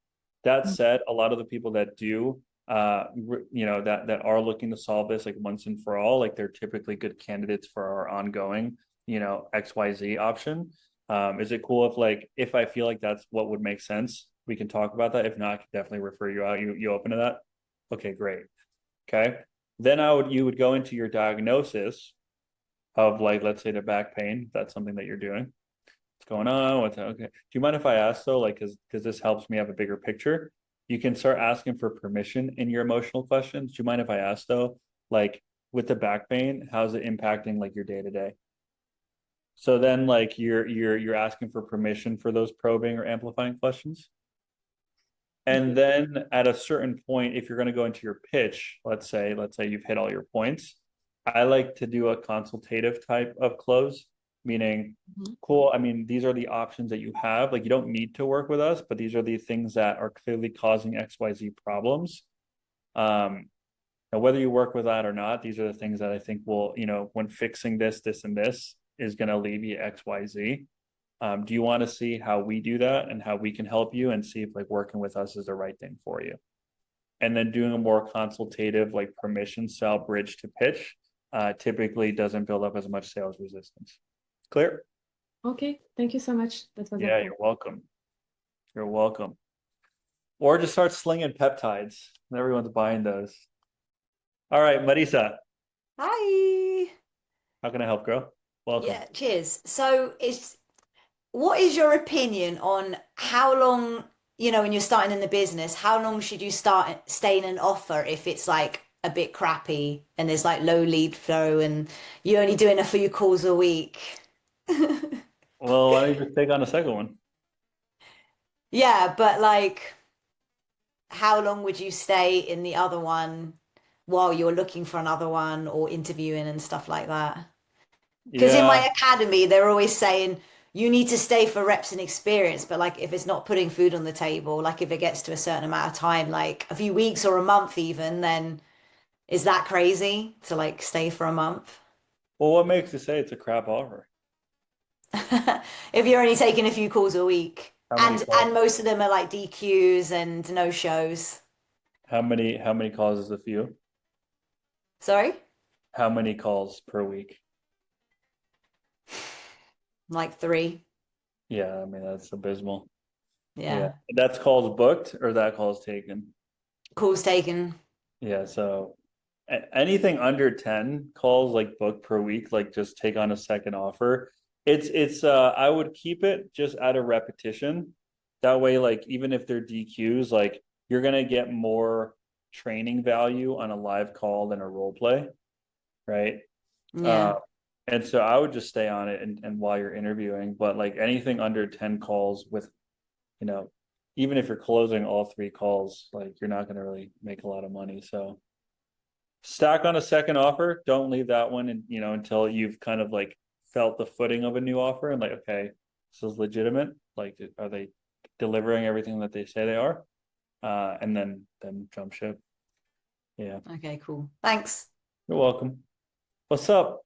A: That said, a lot of the people that do, that are looking to solve this like once and for all, like they're typically good candidates for our ongoing, XYZ option. Is it cool if I feel like that's what would make sense, we can talk about that. If not, I can definitely refer you out. You open to that? Okay, great. Okay. Then you would go into your diagnosis of like, let's say the back pain. If that's something that you're doing. What's going on? Okay. Do you mind if I ask though? Like, because this helps me have a bigger picture. You can start asking for permission in your emotional questions. Do you mind if I ask though? Like with the back pain, how's it impacting like your day to day? So then like you're asking for permission for those probing or amplifying questions. And then at a certain point, if you're going to go into your pitch, let's say you've hit all your points, I like to do a consultative type of close, meaning, cool. I mean, these are the options that you have. Like, you don't need to work with us, but these are the things that are clearly causing XYZ problems. Now, whether you work with that or not, these are the things that I think will, when fixing this, and this is going to alleviate XYZ. Do you want to see how we do that and how we can help you and see if like working with us is the right thing for you? And then doing a more consultative, like permission style bridge to pitch, typically doesn't build up as much sales resistance. Clear?
B: Okay, thank you so much. That was
A: Yeah,
B: helpful.
A: you're welcome. You're welcome. Or just start slinging peptides. Everyone's buying those. All right, Marisa,
I: Hi.
A: how can I help, girl? Welcome.
I: Yeah, cheers. So what is your opinion on how long, when you're starting in the business, how long should you stay in an offer if it's like a bit crappy and there's like low lead flow and you're only doing a few calls a week?
A: Well, why don't you just take on a second one?
I: Yeah, but like how long would you stay in the other one while you're looking for another one or interviewing and stuff like that? Because in my
A: Yeah.
I: academy, they're always saying you need to stay for reps and experience. But like if it's not putting food on the table, like if it gets to a certain amount of time, like a few weeks or a month even, then is that crazy to like stay for a month?
A: Well, what makes you say it's a crap offer?
I: If you're only taking a few calls a week.
A: How many
I: And
A: calls?
I: most of them are like DQs and no shows.
A: How many calls is a few?
I: Sorry?
A: How many calls per week?
I: Like 3.
A: Yeah, I mean that's abysmal.
I: Yeah.
A: That's calls booked or that calls taken.
I: Calls taken.
A: Yeah, so anything under 10 calls like booked per week, like just take on a second offer. It's I would keep it just out of repetition. That way, like even if they're DQs, like you're gonna get more training value on a live call than a role play, right?
I: Yeah.
A: And so I would just stay on it and while you're interviewing, but like anything under 10 calls with, you know, even if you're closing all 3 calls, like you're not going to really make a lot of money. So stack on a second offer. Don't leave that one and, until you've kind of like felt the footing of a new offer and like, okay, this is legitimate. Like, are they delivering everything that they say they are? And then jump ship. Yeah.
I: Okay, cool. Thanks.
A: You're welcome. What's up?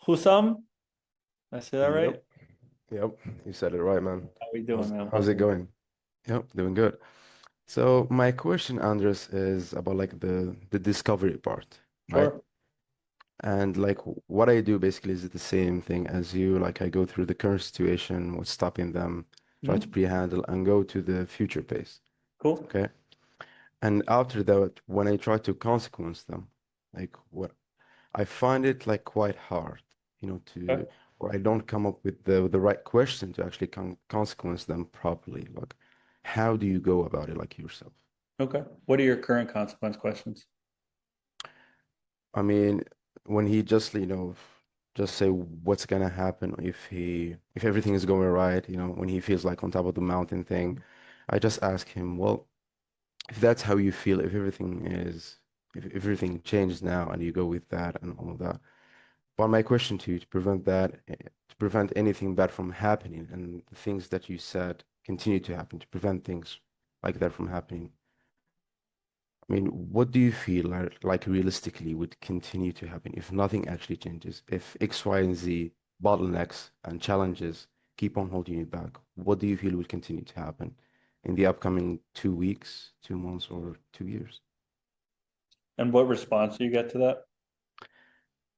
A: Husam? Did I say that right?
J: Yep, you said it right, man.
A: How we doing, man?
J: How's it going? Yep, doing good. So my question, Andres, is about like the discovery part, right?
A: Sure.
J: And like what I do basically is the same thing as you. Like I go through the current situation, what's stopping them, try to pre-handle and go to the future pace.
A: Cool.
J: Okay. And after that, when I try to consequence them, like what I find it like quite hard,
A: Okay.
J: or I don't come up with the right question to actually consequence them properly. Like, how do you go about it, like yourself?
A: Okay. What are your current consequence questions?
J: I mean, when he just, just say what's gonna happen if everything is going right, when he feels like on top of the mountain thing, I just ask him, well, if that's how you feel, if everything changed now and you go with that and all of that. But my question to you, to prevent anything bad from happening and the things that you said continue to happen, to prevent things like that from happening. I mean, what do you feel like realistically would continue to happen if nothing actually changes? If X, Y, and Z bottlenecks and challenges keep on holding you back, what do you feel would continue to happen in the upcoming 2 weeks, 2 months, or 2 years?
A: And what response do you get to that?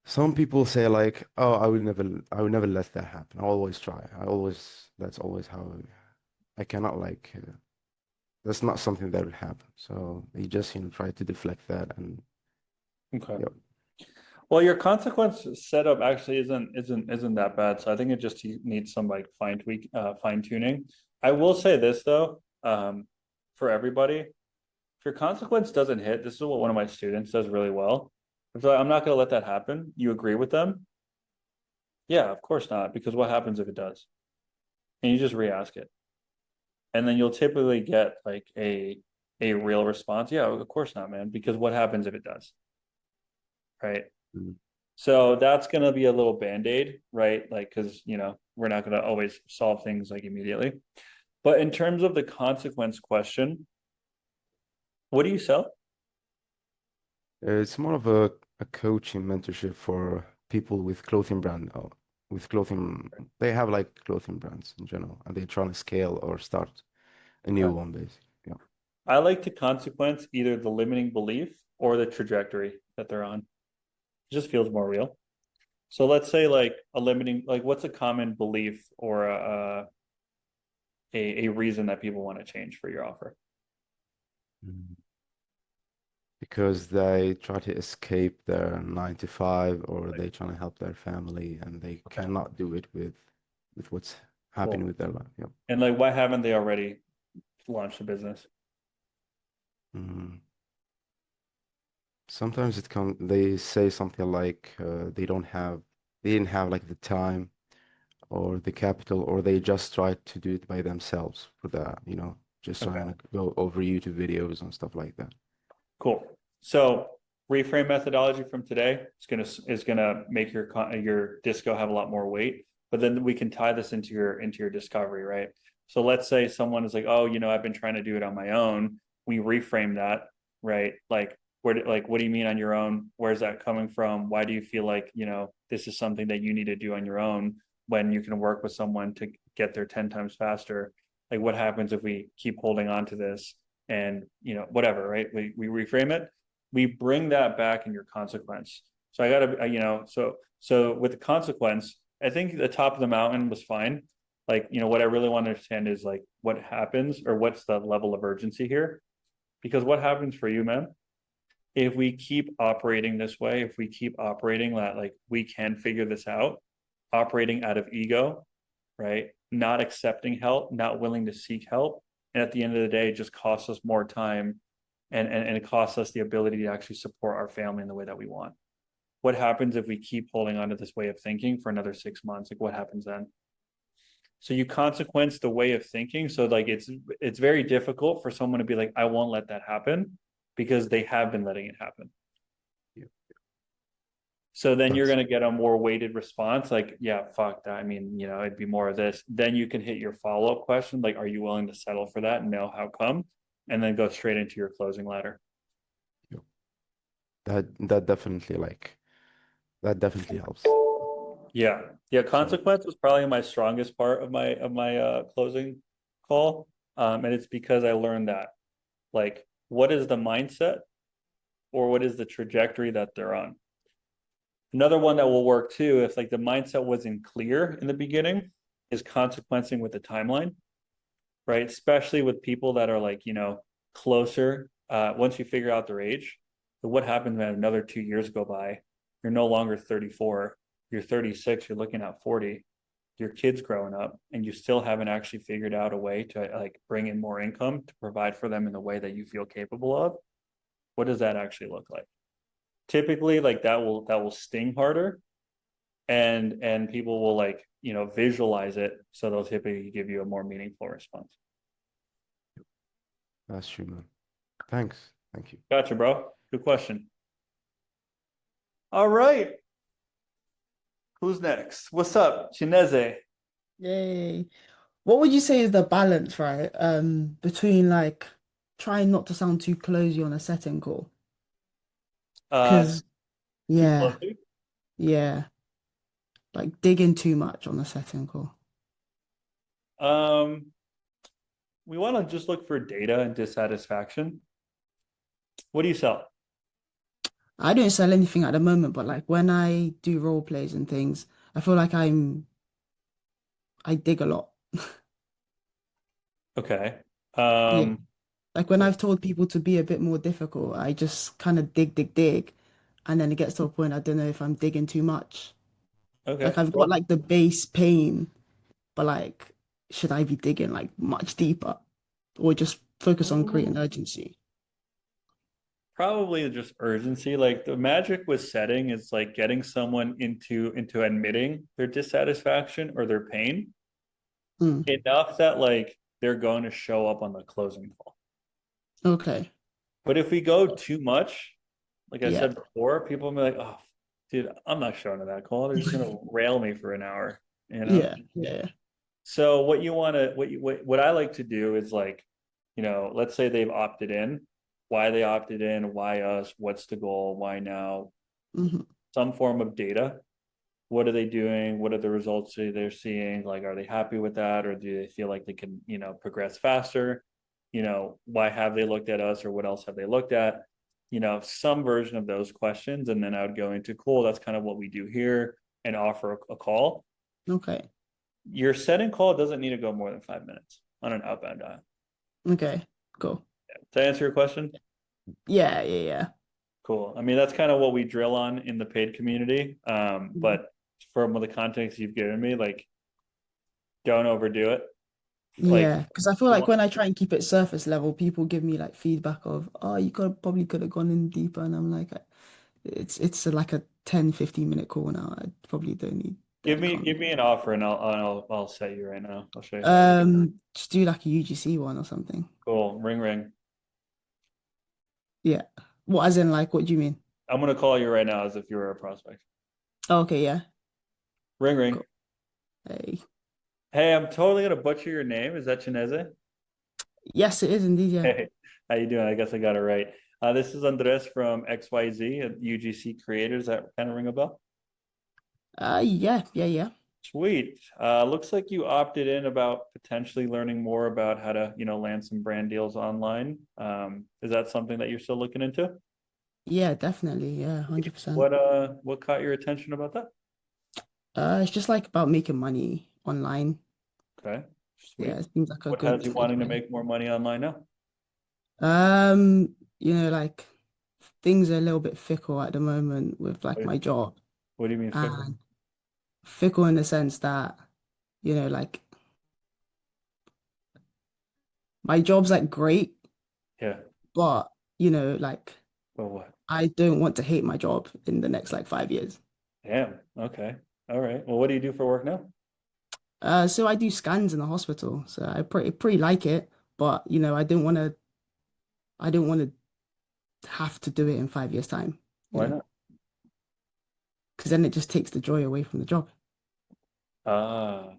J: Some people say like, "Oh, I would never let that happen. I always try. That's always how I cannot like, that's not something that would happen." So they just, try to deflect that and
A: Okay.
J: yep.
A: Well, your consequence setup actually isn't that bad. So I think it just needs some like fine tuning. I will say this though, for everybody, if your consequence doesn't hit, this is what one of my students does really well. If they're like, I'm not going to let that happen, you agree with them? Yeah, of course not, because what happens if it does? And you just re-ask it. And then you'll typically get like a real response. Yeah, of course not, man, because what happens if it does? Right?
J: Mhm.
A: So that's going to be a little band-aid, right? Like, because, we're not going to always solve things like immediately. But in terms of the consequence question, what do you sell?
J: It's more of a coaching mentorship for people with clothing brand, with clothing. They have like clothing brands in general, and they're trying to scale or start a new
A: Okay.
J: one, basically. Yeah.
A: I like to consequence either the limiting belief or the trajectory that they're on. It just feels more real. So let's say like a limiting, like what's a common belief or a reason that people want to change for your offer?
J: Mhm. Because they try to escape their 9 to 5, or they trying to help their family, and they
A: Okay,
J: cannot do it with what's happening
A: cool.
J: with their life. Yep.
A: And like, why haven't they already launched a business?
J: Mm. Sometimes they say something like they didn't have like the time or the capital, or they just tried to do it by themselves for that, just
A: Okay,
J: trying to go over YouTube videos and stuff like that.
A: cool. So reframe methodology from today is gonna make your disco have a lot more weight. But then we can tie this into your discovery, right? So let's say someone is like, oh, I've been trying to do it on my own. We reframe that, right? Like, what do you mean on your own? Where's that coming from? Why do you feel like, this is something that you need to do on your own when you can work with someone to get there 10 times faster? Like, what happens if we keep holding on to this and, whatever, right? We reframe it, we bring that back in your consequence. So I gotta, so with the consequence, I think the top of the mountain was fine. Like, what I really want to understand is like what happens or what's the level of urgency here? Because what happens for you, man, if we keep operating this way, if we keep operating that like we can figure this out, operating out of ego, right? Not accepting help, not willing to seek help. And at the end of the day, it just costs us more time and it costs us the ability to actually support our family in the way that we want. What happens if we keep holding on to this way of thinking for another 6 months? Like what happens then? So you consequence the way of thinking. So like it's very difficult for someone to be like, I won't let that happen because they have been letting it happen.
J: Yeah.
A: So then you're
J: That's
A: going to get a more weighted response like, yeah, fuck that. I mean, it'd be more of this. Then you can hit your follow-up question like, are you willing to settle for that? No, how come? And then go straight into your closing ladder.
J: yeah. That definitely helps.
A: Yeah. Yeah.
J: So
A: Consequence was probably my strongest part of my closing call. And it's because I learned that like, what is the mindset or what is the trajectory that they're on? Another one that will work too, if like the mindset wasn't clear in the beginning, is consequencing with the timeline, right? Especially with people that are like, closer. Once you figure out their age, but what happens when another 2 years go by? You're no longer 34, you're 36, you're looking at 40, your kid's growing up, and you still haven't actually figured out a way to like bring in more income to provide for them in the way that you feel capable of. What does that actually look like? typically like that will sting harder, and people will like, visualize it, so they'll typically give you a more meaningful response.
J: That's true, man. Thanks. Thank you.
A: Gotcha, bro. Good question. All right. Who's next? What's up, Chineze?
E: Yay. What would you say is the balance, right? Between like trying not to sound too closey on a setting call?
A: Uh,
E: Because
A: too
E: yeah,
A: close.
E: yeah, like digging too much on a setting call.
A: Um, we want to just look for data and dissatisfaction. What do you sell?
E: I don't sell anything at the moment, but like when I do role plays and things, I feel like I dig a lot.
A: Okay.
E: Yeah.
A: Um,
E: Like when I've told people to be a bit more difficult, I just kind of dig, and then it gets to a point I don't know if I'm digging too much.
A: okay.
E: Like I've got like the base pain, but like should I be digging like much deeper or just focus on creating urgency?
A: Probably just urgency. Like the magic with setting is like getting someone into admitting their dissatisfaction or their pain
E: Mm,
A: enough that like they're going to show up on the closing call.
E: okay.
A: But if we go too much, like I
E: Yeah.
A: said before, people will be like, "Oh, dude, I'm not showing to that call. They're just gonna rail me for an hour, you know?"
E: Yeah. Yeah.
A: So what you want to what I like to do is like, let's say they've opted in, why they opted in, why us, what's the goal, why now,
E: Hmm.
A: some form of data. What are they doing? What are the results they're seeing? Like, are they happy with that, or do they feel like they can, progress faster? Why have they looked at us, or what else have they looked at? Some version of those questions, and then I would go into cool. That's kind of what we do here, and offer a call.
E: Okay.
A: Your setting call doesn't need to go more than 5 minutes on an outbound dial.
E: Okay. Cool.
A: To answer your question,
E: Yeah. Yeah. Yeah.
A: cool. I mean, that's kind of what we drill on in the paid community.
E: Mhm.
A: But from the context you've given me, like, don't overdo it. Like,
E: Yeah, because I feel like when I try and keep it surface level, people give me like feedback of, oh, you could have gone in deeper, and I'm like, it's like a 10-15 minute call now. I probably don't need.
A: give
E: I
A: me
E: can't.
A: give me an offer, and I'll set you right now. I'll show you how.
E: Just do like a UGC one or something.
A: Cool. Ring ring.
E: Yeah. What, as in like, what do you mean?
A: I'm gonna call you right now as if you were a prospect.
E: Oh, okay, yeah.
A: Ring ring.
E: Cool. Hey.
A: Hey, I'm totally gonna butcher your name. Is that Chineze?
E: Yes, it is indeed, yeah.
A: Hey, how you doing? I guess I got it right. This is Andres from XYZ at UGC Creators. That kind of ring a bell?
E: Yeah, yeah, yeah.
A: Sweet. Looks like you opted in about potentially learning more about how to, land some brand deals online. Is that something that you're still looking into?
E: Yeah, definitely. Yeah, 100%.
A: What caught your attention about that?
E: It's just like about making money online.
A: Okay,
E: Yeah,
A: sweet.
E: it seems like a
A: What has you
E: good
A: wanting to
E: way.
A: make more money online now?
E: Like things are a little bit fickle at the moment with like
A: What,
E: my job,
A: what do you mean fickle?
E: and fickle in the sense that, like my job's like great,
A: Yeah.
E: but like
A: Well, what?
E: I don't want to hate my job in the next like 5 years.
A: Damn. Okay. All right. Well, what do you do for work now?
E: So I do scans in the hospital, so I pretty like it, but I don't want to have to do it in 5 years' time,
A: Why not?
E: because then it just takes the joy away from the job.
A: Ah,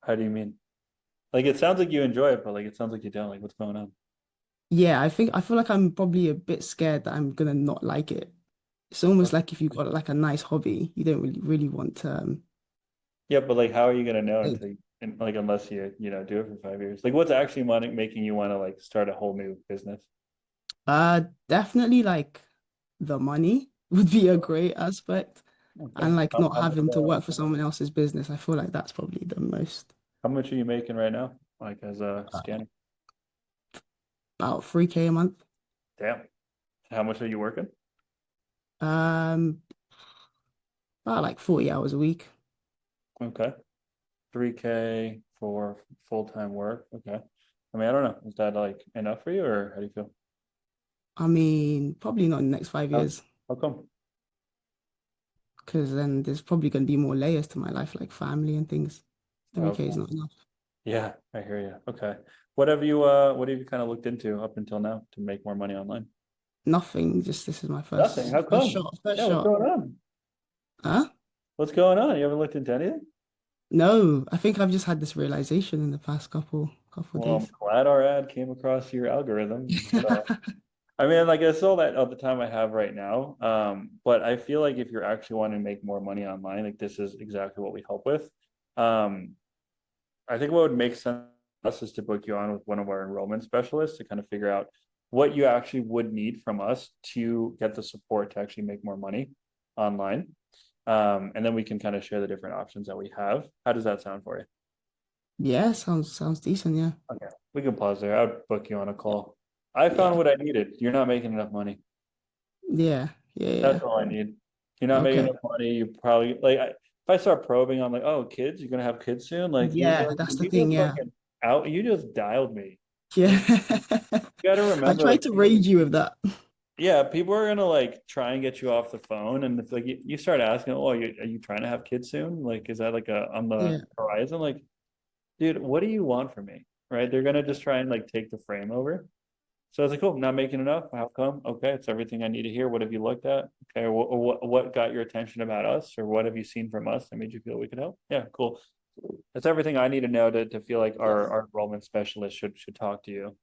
A: how do you mean? Like it sounds like you enjoy it, but like it sounds like you don't. Like what's going on?
E: Yeah, I feel like I'm probably a bit scared that I'm gonna not like it. It's almost like if you've got like a nice hobby, you don't really want to
A: Yeah, but like, how are you gonna know
E: like,
A: until like unless you do it for 5 years? Like, what's actually making you want to like start a whole new business?
E: definitely like the money would be a great aspect.
A: Okay.
E: And like not
A: How much?
E: having to work for someone else's business. I feel like that's probably the most
A: How much are you making right now? Like as a
E: uh,
A: scanner?
E: about 3K a month.
A: Damn. How much are you working?
E: Um, about like 40 hours a week.
A: Okay. 3K for full-time work. Okay. I mean, I don't know. Is that like enough for you, or how do you feel?
E: I mean, probably not in the next five
A: How,
E: years.
A: How come?
E: Because then there's probably going to be more layers to my life, like family and things. 3K is
A: Okay.
E: not enough.
A: Yeah, I hear you. Okay. What have you kind of looked into up until now to make more money online?
E: Nothing. Just this is my
A: Nothing. How
E: first
A: come?
E: shot. First
A: Yeah, what's
E: shot.
A: going on?
E: Huh?
A: What's going on? You haven't looked into anything?
E: No, I think I've just had this realization in the past couple
A: Well, I'm
E: days.
A: glad our ad came across your algorithm. I mean, like it's all that all the time I have right now. But I feel like if you're actually wanting to make more money online, like this is exactly what we help with. Um, I think what would make sense to us is to book you on with one of our enrollment specialists to kind of figure out what you actually would need from us to get the support to actually make more money online. And then we can kind of share the different options that we have. How does that sound for you?
E: Yeah, sounds decent. Yeah.
A: Okay, we can pause there. I'll book you on a call. I found
E: Yeah.
A: what I needed. You're not making enough money.
E: Yeah. Yeah.
A: That's
E: Yeah.
A: all I need. You're not making
E: Okay.
A: enough money. You probably if I start probing on like, oh, kids, you're gonna have kids soon. Like
E: Yeah, that's the
A: you
E: thing.
A: just
E: Yeah.
A: fucking out. You just dialed me.
E: Yeah.
A: Like you got to
E: I
A: remember,
E: tried
A: like
E: to raid you with that.
A: yeah, people are gonna like try and get you off the phone, and if like you start asking, oh, are you trying to have kids soon? Like, is that like a on the
E: Yeah.
A: horizon? Like, dude, what do you want from me? Right? They're gonna just try and like take the frame over. So I was like, cool, not making enough. How come? Okay, it's everything I need to hear. What have you looked at? Okay, what got your attention about us, or what have you seen from us that made you feel we could help? Yeah, cool. That's everything I need to know to feel like our enrollment specialist should talk to you.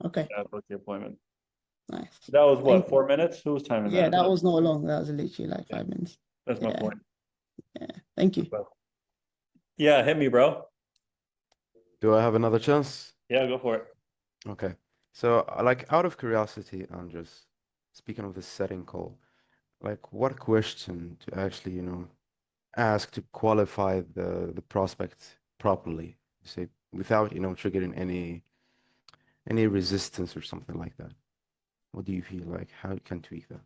E: Okay.
A: Book the appointment.
E: Nice.
A: That was
E: Thank
A: what,
E: you.
A: 4 minutes? Who was timing
E: Yeah,
A: that?
E: that was not long. That was literally like
A: Yeah,
E: 5 minutes.
A: that's my
E: Yeah.
A: point.
E: Yeah. Thank you.
A: Yeah, hit me, bro.
J: Do I have another chance?
A: Yeah, go for it.
J: Okay. So, like, out of curiosity, Andres, speaking of this setting call, like, what question to actually, ask to qualify the prospect properly, say, without, triggering any resistance or something like that? What do you feel like? How you can tweak that?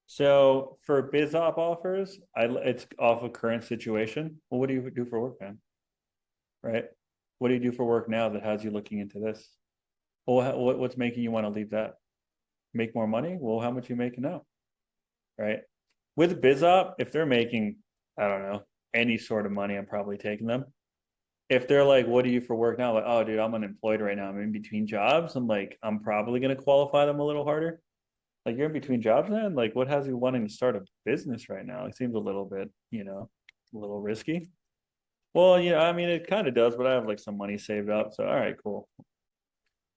A: So for biz op offers, it's off of current situation. Well, what do you do for work, man? Right? What do you do for work now that has you looking into this? Well, what's making you want to leave that? Make more money? Well, how much you making now? Right? With biz op, if they're making, I don't know, any sort of money, I'm probably taking them. If they're like, what do you for work now? Like, oh, dude, I'm unemployed right now. I'm in between jobs. I'm like, I'm probably gonna qualify them a little harder. Like you're in between jobs, man. Like, what has you wanting to start a business right now? It seems a little bit, a little risky. Well, yeah, I mean, it kind of does, but I have like some money saved up. So, all right, cool.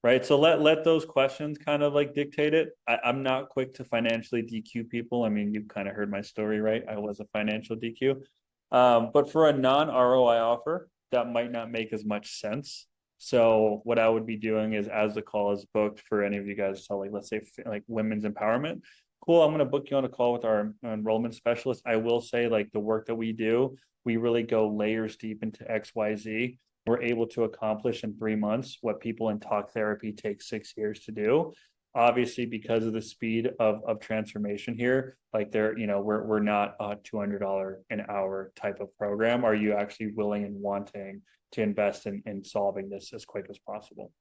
A: Right. So let those questions kind of like dictate it. I'm not quick to financially DQ people. I mean, you kind of heard my story, right? I was a financial DQ. But for a non-ROI offer, that might not make as much sense. So what I would be doing is as the call is booked for any of you guys, so like let's say like women's empowerment, cool, I'm going to book you on a call with our enrollment specialist. I will say like the work that we do, we really go layers deep into XYZ. We're able to accomplish in 3 months what people in talk therapy take 6 years to do. Obviously, because of the speed of transformation here, like we're not a $200 an hour type of program. Are you actually willing and wanting to invest in solving this as quick as possible?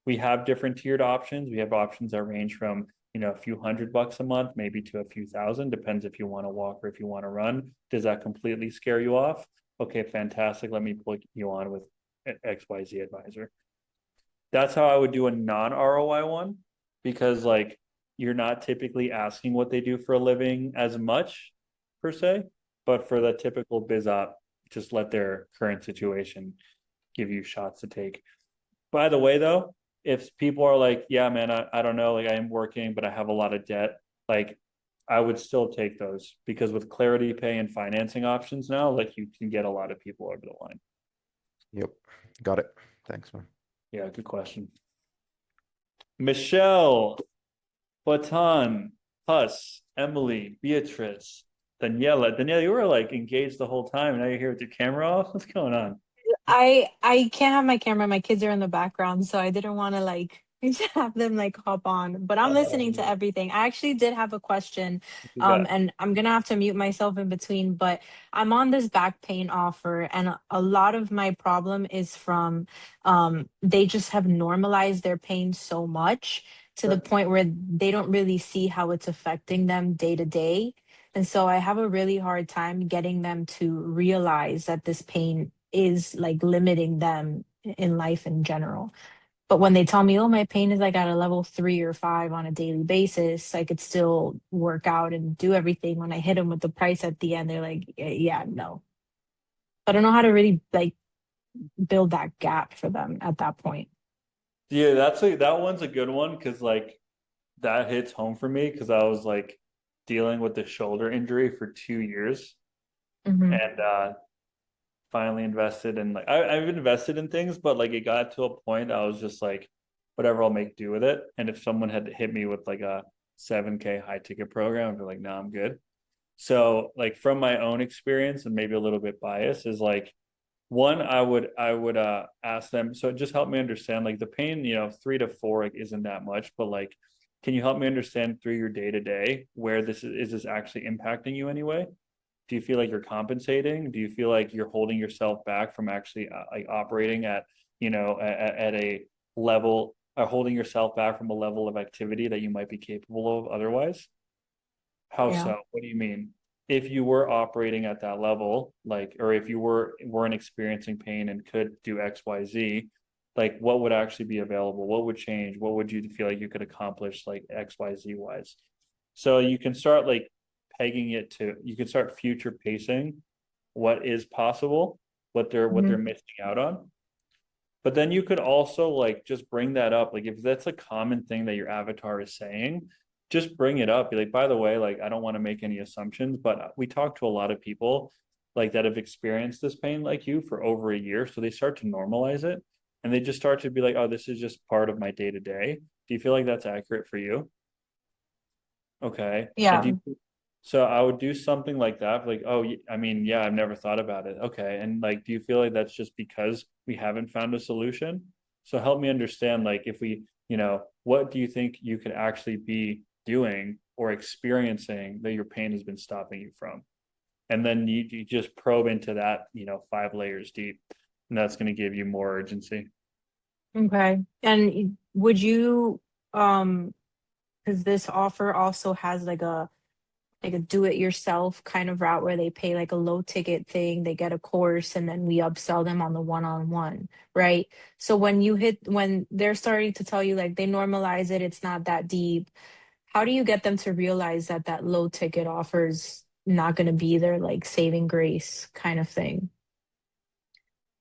A: We have different tiered options. We have options that range from a few $100 a month, maybe to a few thousand, depends if you want to walk or if you want to run. Does that completely scare you off? Okay, fantastic. Let me put you on with XYZ advisor. That's how I would do a non-ROI one, because like you're not typically asking what they do for a living as much per se, but for the typical biz op, just let their current situation give you shots to take. By the way, though, if people are like, yeah, man, I don't know, like I am working, but I have a lot of debt, like I would still take those because with Clarity Pay and financing options now, like you can get a lot of people over the line.
J: Yep. Got it. Thanks, man.
A: Yeah, good question. Michelle, Batan, Huss, Emily, Beatrice, Daniela. Daniela, you were like engaged the whole time. Now you're here with your camera off. What's going on?
K: I can't have my camera. My kids are in the background, so I didn't want to like have them like hop on. But I'm listening to everything. I actually did have a question,
A: You got
K: and I'm gonna have to mute myself in between. But I'm on this back pain offer, and a lot of my problem is from they just have normalized their pain so much to the point where they don't really see how it's affecting them day to day. And so I have a really hard time getting them to realize that this pain is like limiting them in life in general. But when they tell me, oh, my pain is like at a level 3 or 5 on a daily basis, I could still work out and do everything. When I hit them with the price at the end, they're like, yeah, no. I don't know how to really like build that gap for them at that point.
A: Yeah, that one's a good one because like that hits home for me because I was like dealing with the shoulder injury for 2 years
K: Mm-hmm.
A: and finally invested in like I've invested in things, but like it got to a point I was just like, whatever, I'll make do with it. And if someone had hit me with like a 7K high ticket program, I'd be like, no, I'm good. So like from my own experience and maybe a little bit biased is like one, I would ask them, so just help me understand like the pain, 3 to 4 like isn't that much, but like can you help me understand through your day to day where is this actually impacting you anyway? Do you feel like you're compensating? Do you feel like you're holding yourself back from actually like operating at, at a level or holding yourself back from a level of activity that you might be capable of otherwise? How
K: Yeah.
A: so? What do you mean? If you were operating at that level, like, or if you weren't experiencing pain and could do X, Y, Z, like what would actually be available? What would change? What would you feel like you could accomplish like X, Y, Z wise? So you can start like pegging it to you can start future pacing what is possible, what they're
K: Mm-hmm.
A: missing out on. But then you could also like just bring that up. Like if that's a common thing that your avatar is saying, just bring it up. Be like, by the way, like I don't want to make any assumptions, but we talk to a lot of people like that have experienced this pain like you for over a year. So they start to normalize it and they just start to be like, oh, this is just part of my day to day. Do you feel like that's accurate for you? Okay. And
K: Yeah.
A: so I would do something like that, like, oh, I mean, yeah, I've never thought about it. Okay. And like, do you feel like that's just because we haven't found a solution? So help me understand, like, if we, what do you think you could actually be doing or experiencing that your pain has been stopping you from? And then you just probe into that, 5 layers deep, and that's going to give you more urgency.
K: Okay. And would you, because this offer also has like a do it yourself kind of route where they pay like a low ticket thing, they get a course, and then we upsell them on the one-on-one, right? So when they're starting to tell you like they normalize it, it's not that deep, how do you get them to realize that that low ticket offer's not going to be their like saving grace kind of thing?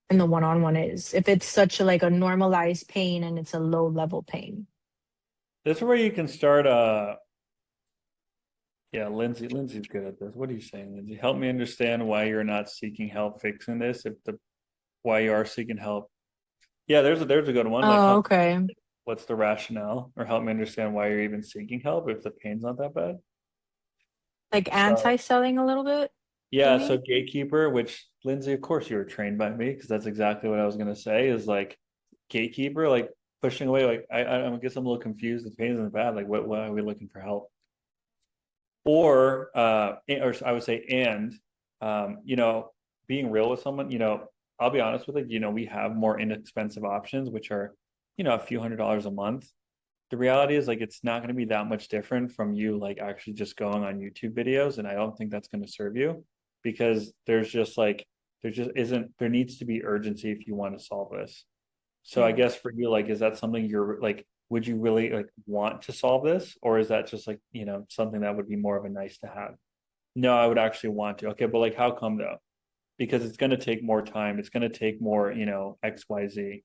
K: And the one-on-one is, if it's such a like a normalized pain and it's a low level pain.
A: That's where you can start. Yeah, Lindsay's good at this. What are you saying, Lindsay? Help me understand why you're not seeking help fixing this. Why you are seeking help. Yeah, there's a good one. Like,
K: Oh, okay.
A: what's the rationale, or help me understand why you're even seeking help if the pain's not that bad.
K: Like
A: So
K: anti-selling a little bit, you
A: yeah, so
K: mean?
A: gatekeeper, which Lindsay, of course, you were trained by me because that's exactly what I was gonna say. Is like gatekeeper, like pushing away. Like I guess I'm a little confused. The pain isn't bad. Like what? Why are we looking for help? Or I would say, and being real with someone, I'll be honest with it, we have more inexpensive options, which are, a few $100s a month. The reality is like it's not going to be that much different from you like actually just going on YouTube videos, and I don't think that's going to serve you because there just isn't there needs to be urgency if you want to solve this. So I
K: Yeah.
A: guess for you, like, is that something you're like, would you really like want to solve this, or is that just like, something that would be more of a nice to have? No, I would actually want to. Okay, but like, how come though? Because it's going to take more time. It's going to take more, X, Y, Z.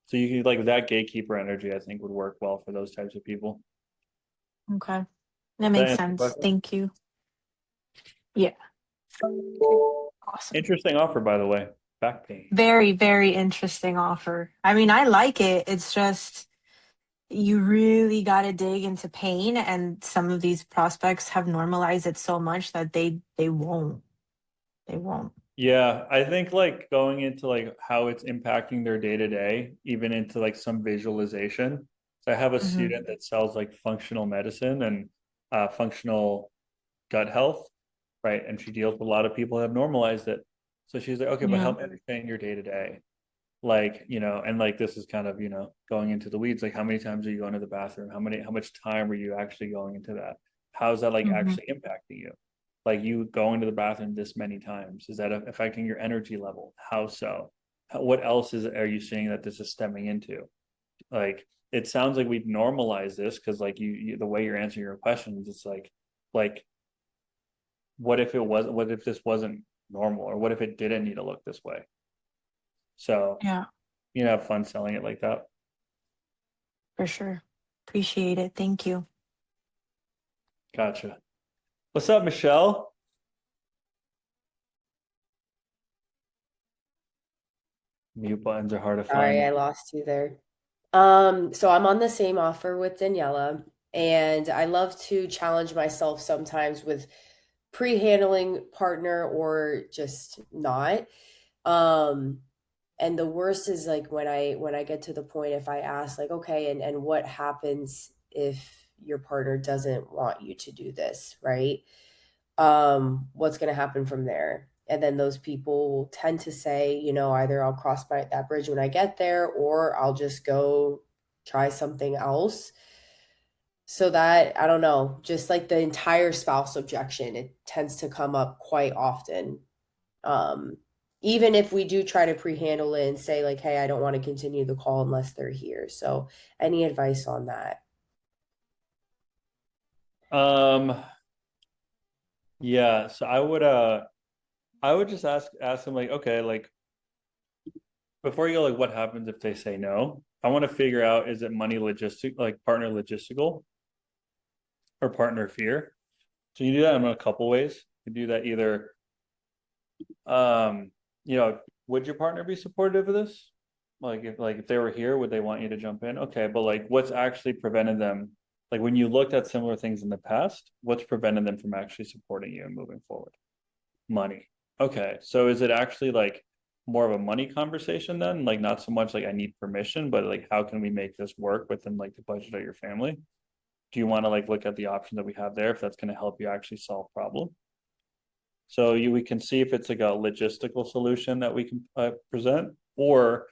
A: So you could like that gatekeeper energy, I think would work well for those types of people.
K: Okay. That
A: Does that
K: makes
A: answer the
K: sense.
A: question?
K: Thank you. Yeah. Awesome.
A: Interesting offer, by the way. Back pain.
K: Very, very interesting offer. I mean, I like it. It's just you really got to dig into pain, and some of these prospects have normalized it so much that they won't. They won't.
A: Yeah, I think like going into like how it's impacting their day to day, even into like some visualization. So I have a
K: Hmm.
A: student that sells like functional medicine and functional gut health, right? And she deals with a lot of people that have normalized it. So she's like, okay, but
K: Yeah.
A: help me understand your day to day. Like, and like this is kind of, going into the weeds, like how many times are you going to the bathroom? How much time are you actually going into that? How's that like
K: Mm-hmm.
A: actually impacting you? Like you going to the bathroom this many times, is that affecting your energy level? How so? What else are you seeing that this is stemming into? Like it sounds like we've normalized this because like the way you're answering your questions, it's like what if this wasn't normal, or what if it didn't need to look this way? So
K: Yeah,
A: have fun selling it like that.
K: for sure. Appreciate it. Thank you.
A: Gotcha. What's up, Michelle? Mute buttons are hard to
D: Sorry,
A: find.
D: I lost you there. So I'm on the same offer with Daniela, and I love to challenge myself sometimes with pre-handling partner or just not. Um, and the worst is like when I get to the point, if I ask like, okay, and what happens if your partner doesn't want you to do this, right? What's going to happen from there? And then those people tend to say, either I'll cross that bridge when I get there, or I'll just go try something else. So that, I don't know, just like the entire spouse objection, it tends to come up quite often. Um, Even if we do try to pre-handle it and say like, hey, I don't want to continue the call unless they're here. So any advice on that?
A: Um, yeah, so I would just ask them like, okay, like before you go, like what happens if they say no? I want to figure out, is it money logistic, like partner logistical or partner fear? So you do that in a couple ways. You do that either um, would your partner be supportive of this? Like if they were here, would they want you to jump in? Okay, but like what's actually prevented them? Like when you looked at similar things in the past, what's prevented them from actually supporting you and moving forward? Money. Okay, so is it actually like more of a money conversation then? Like not so much like I need permission, but like how can we make this work within like the budget of your family? Do you want to like look at the options that we have there if that's going to help you actually solve problem? So we can see if it's like a logistical solution that we can present, or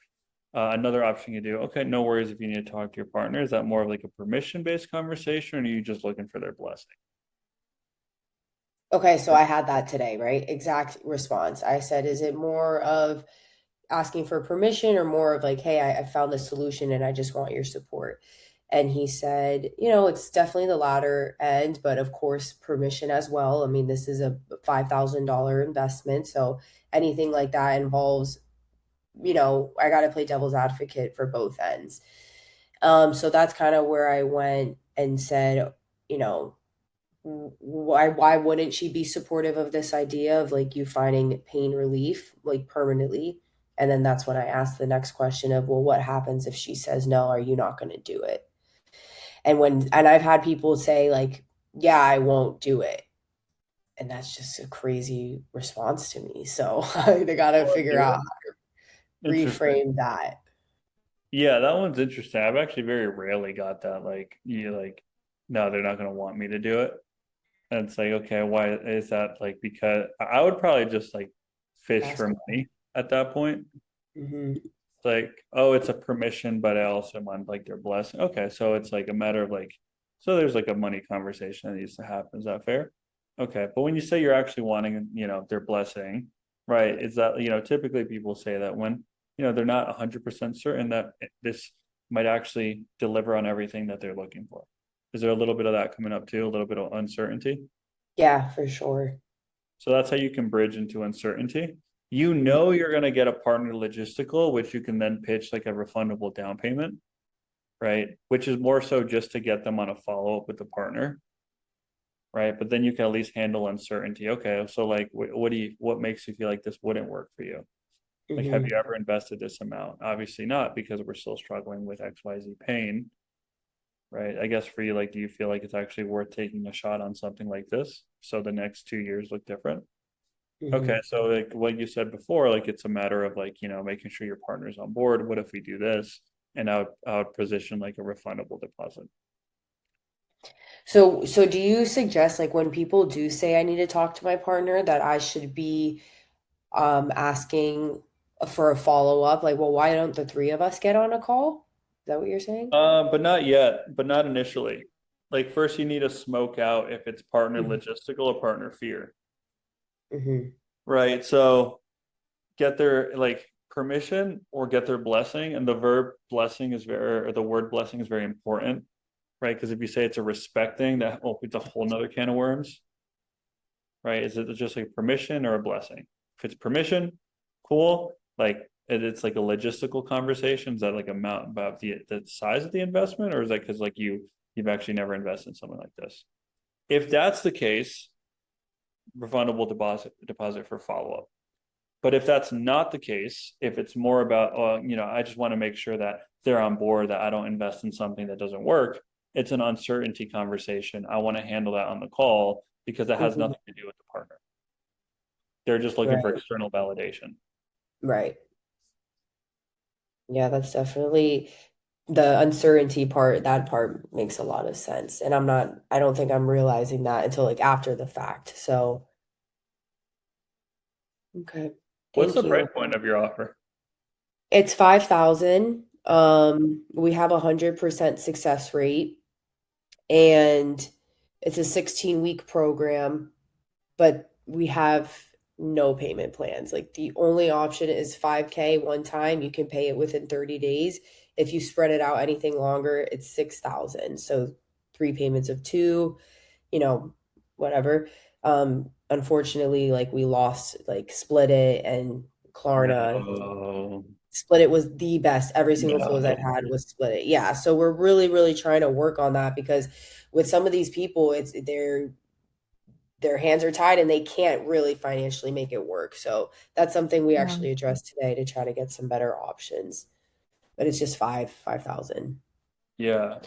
A: another option you do. Okay, no worries if you need to talk to your partner. Is that more of like a permission based conversation, or are you just looking for their blessing?
D: Okay, so I had that today, right? Exact response. I said, is it more of asking for permission or more of like, hey, I found this solution and I just want your support? And he said, it's definitely the latter end, but of course, permission as well. I mean, this is a $5,000 investment. So anything like that involves, I got to play devil's advocate for both ends. So that's kind of where I went and said, you know, why wouldn't she be supportive of this idea of like you finding pain relief like permanently? And then that's when I asked the next question of, well, what happens if she says no? Are you not going to do it? And I've had people say like, yeah, I won't do it. And that's just a crazy response to me. So they got to
A: Won't
D: figure
A: do
D: out
A: it.
D: how to
A: Interesting.
D: reframe that.
A: Yeah, that one's interesting. I've actually very rarely got that. Like, no, they're not going to want me to do it. And it's like, okay, why is that? Like, because I would probably just like fish
D: Ask
A: for
D: her.
A: money at that point.
D: Hmm.
A: It's like, oh, it's a permission, but I also want like their blessing. Okay, so it's like a matter of like, so there's like a money conversation that needs to happen. Is that fair? Okay, but when you say you're actually wanting, their blessing, right? Is that, typically people say that when, they're not 100% certain that this might actually deliver on everything that they're looking for. Is there a little bit of that coming up too? A little bit of uncertainty?
D: Yeah, for sure.
A: So that's how you can bridge into uncertainty. You
D: Mhm.
A: know you're going to get a partner logistical, which you can then pitch like a refundable down payment, right? Which is more so just to get them on a follow up with the partner, right? But then you can at least handle uncertainty. Okay, so like, what makes you feel like this wouldn't work for you? Like, have
D: Mhm.
A: you ever invested this amount? Obviously not, because we're still struggling with XYZ pain, right? I guess for you, like, do you feel like it's actually worth taking a shot on something like this so the next 2 years look different? Okay,
D: Mhm.
A: so like what you said before, like it's a matter of like, making sure your partner's on board. What if we do this? And I would position like a refundable deposit.
D: So do you suggest like when people do say I need to talk to my partner that I should be asking for a follow-up? Like, well, why don't the three of us get on a call? Is that what you're saying?
A: But not yet, but not initially. Like first you need to smoke out if it's partner logistical or partner fear.
D: Mm-hmm.
A: Right. So get their like permission or get their blessing. And the verb blessing is very, or the word blessing is very important, right? Because if you say it's a respect thing, that opens a whole nother can of worms, right? Is it just like permission or a blessing? If it's permission, cool. Like it's like a logistical conversation. Is that like amount about the size of the investment, or is that because like you've actually never invested in something like this? If that's the case, refundable deposit for follow up. But if that's not the case, if it's more about, I just want to make sure that they're on board, that I don't invest in something that doesn't work, it's an uncertainty conversation. I want to handle that on the call because it has nothing to do with the partner. They're just looking for
D: Right.
A: external validation.
D: Right. Yeah, that's definitely the uncertainty part. That part makes a lot of sense. And I don't think I'm realizing that until like after the fact. So, okay.
A: What's the
D: Thank
A: price
D: you.
A: point of your offer?
D: It's 5,000. We have 100% success rate, and it's a 16-week program, but we have no payment plans. Like the only option is 5K one time. You can pay it within 30 days. If you spread it out anything longer, it's 6,000. So three payments of two, whatever. Unfortunately, like we lost, like Split It and Klarna.
A: No,
D: Split It was the best. Every single close I've
A: no.
D: had was Split It. Yeah. So we're really, really trying to work on that because with some of these people, it's their hands are tied and they can't really financially make it work. So that's something we
K: Yeah.
D: actually addressed today to try to get some better options. But it's just 5,000.
A: Yeah.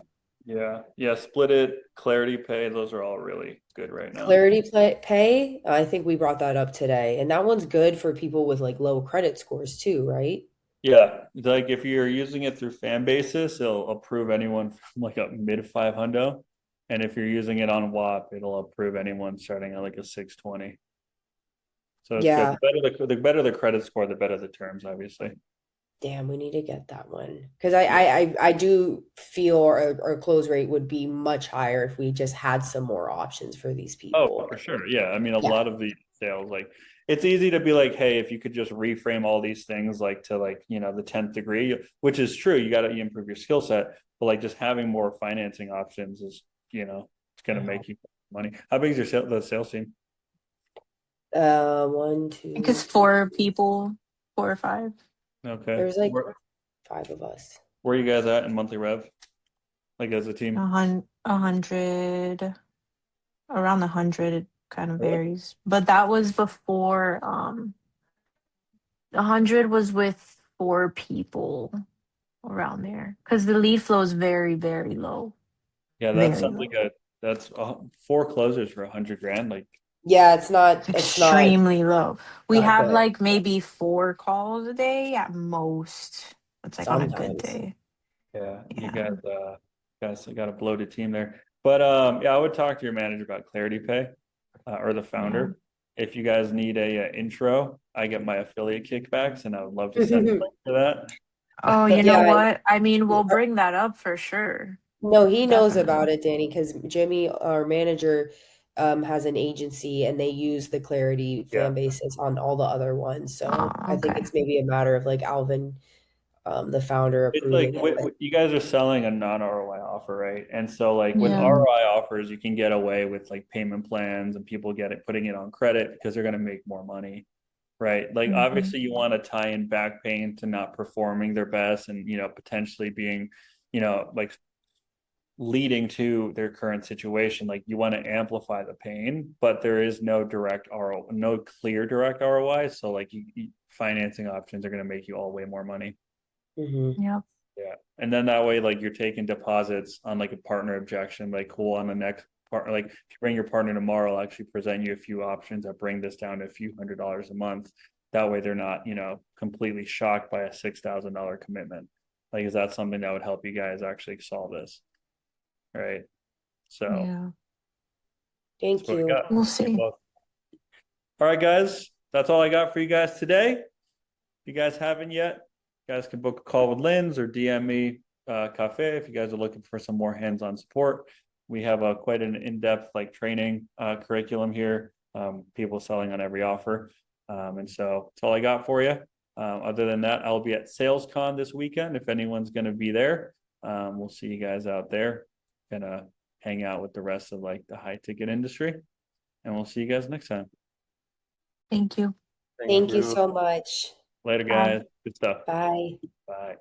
A: Yeah. Split it, Clarity Pay, those are all really good right now.
D: Pay, I think we brought that up today. And that one's good for people with like low credit scores too, right?
A: Yeah, like if you're using it through fan basis, it'll approve anyone from like a mid 500. And if you're using it on WAP, it'll approve anyone starting at like a 620. So it's good.
D: Yeah.
A: The better the credit score, the better the terms, obviously.
D: Damn, we need to get that one. Because I do feel our close rate would be much higher if we just had some more options for these
A: Oh,
D: people.
A: for sure. Yeah. I mean, a
D: Yeah.
A: lot of the sales, like it's easy to be like, hey, if you could just reframe all these things like to like, the 10th degree, which is true. You got to improve your skill set, but like just having more financing options is, it's going to make you money. How big is the sales team?
D: One,
K: I think it's
D: two,
K: 4 people, 4 or 5.
A: Okay.
D: there's like
A: Where
D: 5 of us.
A: are you guys at in monthly rev? Like as a team?
K: 100, around 100, it kind of
A: Really?
K: varies. But that was before, 100 was with 4 people around there. Because the lead flow is very, very low.
A: Yeah, that's
K: Very
A: something
K: low.
A: good. That's 4 closers for 100 grand. Like,
D: Yeah,
K: It's extremely low. We
D: not
K: have
D: good
K: like maybe 4 calls a day at most. It's like on a good
D: sometimes.
K: day.
A: yeah, you
K: Yeah.
A: guys got a bloated team there. But yeah, I would talk to your manager about Clarity Pay or the
K: Yeah.
A: founder. If you guys need a intro, I get my affiliate kickbacks, and I would love to send a link for that.
K: Oh, you know
D: Yeah,
K: what? I mean, we'll bring that up for sure.
D: no, he knows about
K: Definitely.
D: it, Danny, because Jimmy, our manager, has an agency and they use the Clarity
A: Yeah.
D: fan basis on all the other ones. So
K: Oh,
D: I think
K: okay.
D: it's maybe a matter of like Alvin, the founder,
A: It's like
D: approving it. But
A: you guys are selling a non-ROI offer, right? And so like with
K: Yeah.
A: ROI offers, you can get away with like payment plans and people putting it on credit because they're going to make more money, right? Like
K: Mhm.
A: obviously you want to tie in back pain to not performing their best and potentially being, like leading to their current situation. Like you want to amplify the pain, but there is no direct ROI, no clear direct ROI. So like financing options are going to make you all way more money.
D: Mhm.
K: Yep.
A: Yeah. And then that way, like you're taking deposits on like a partner objection, like cool on the next part. Like if you bring your partner tomorrow, I'll actually present you a few options that bring this down to a few $100s a month. That way they're not, completely shocked by a $6,000 commitment. Like, is that something that would help you guys actually solve this? Right. So
K: Yeah.
A: that's
D: Thank
A: what we
D: you.
A: got.
K: We'll
A: You're
K: see.
A: welcome. All right, guys. That's all I got for you guys today. you guys haven't yet, you guys can book a call with Linz or DM me Cafe if you guys are looking for some more hands-on support. We have quite an in-depth like training curriculum here, people selling on every offer. And so that's all I got for you. Other than that, I'll be at SalesCon this weekend. If anyone's going to be there, we'll see you guys out there. Gonna hang out with the rest of like the high ticket industry, and we'll see you guys next time.
K: Thank you.
D: Thank you so much.
A: Later,
K: Bye.
A: guys. Good stuff.
D: Bye.
A: Bye.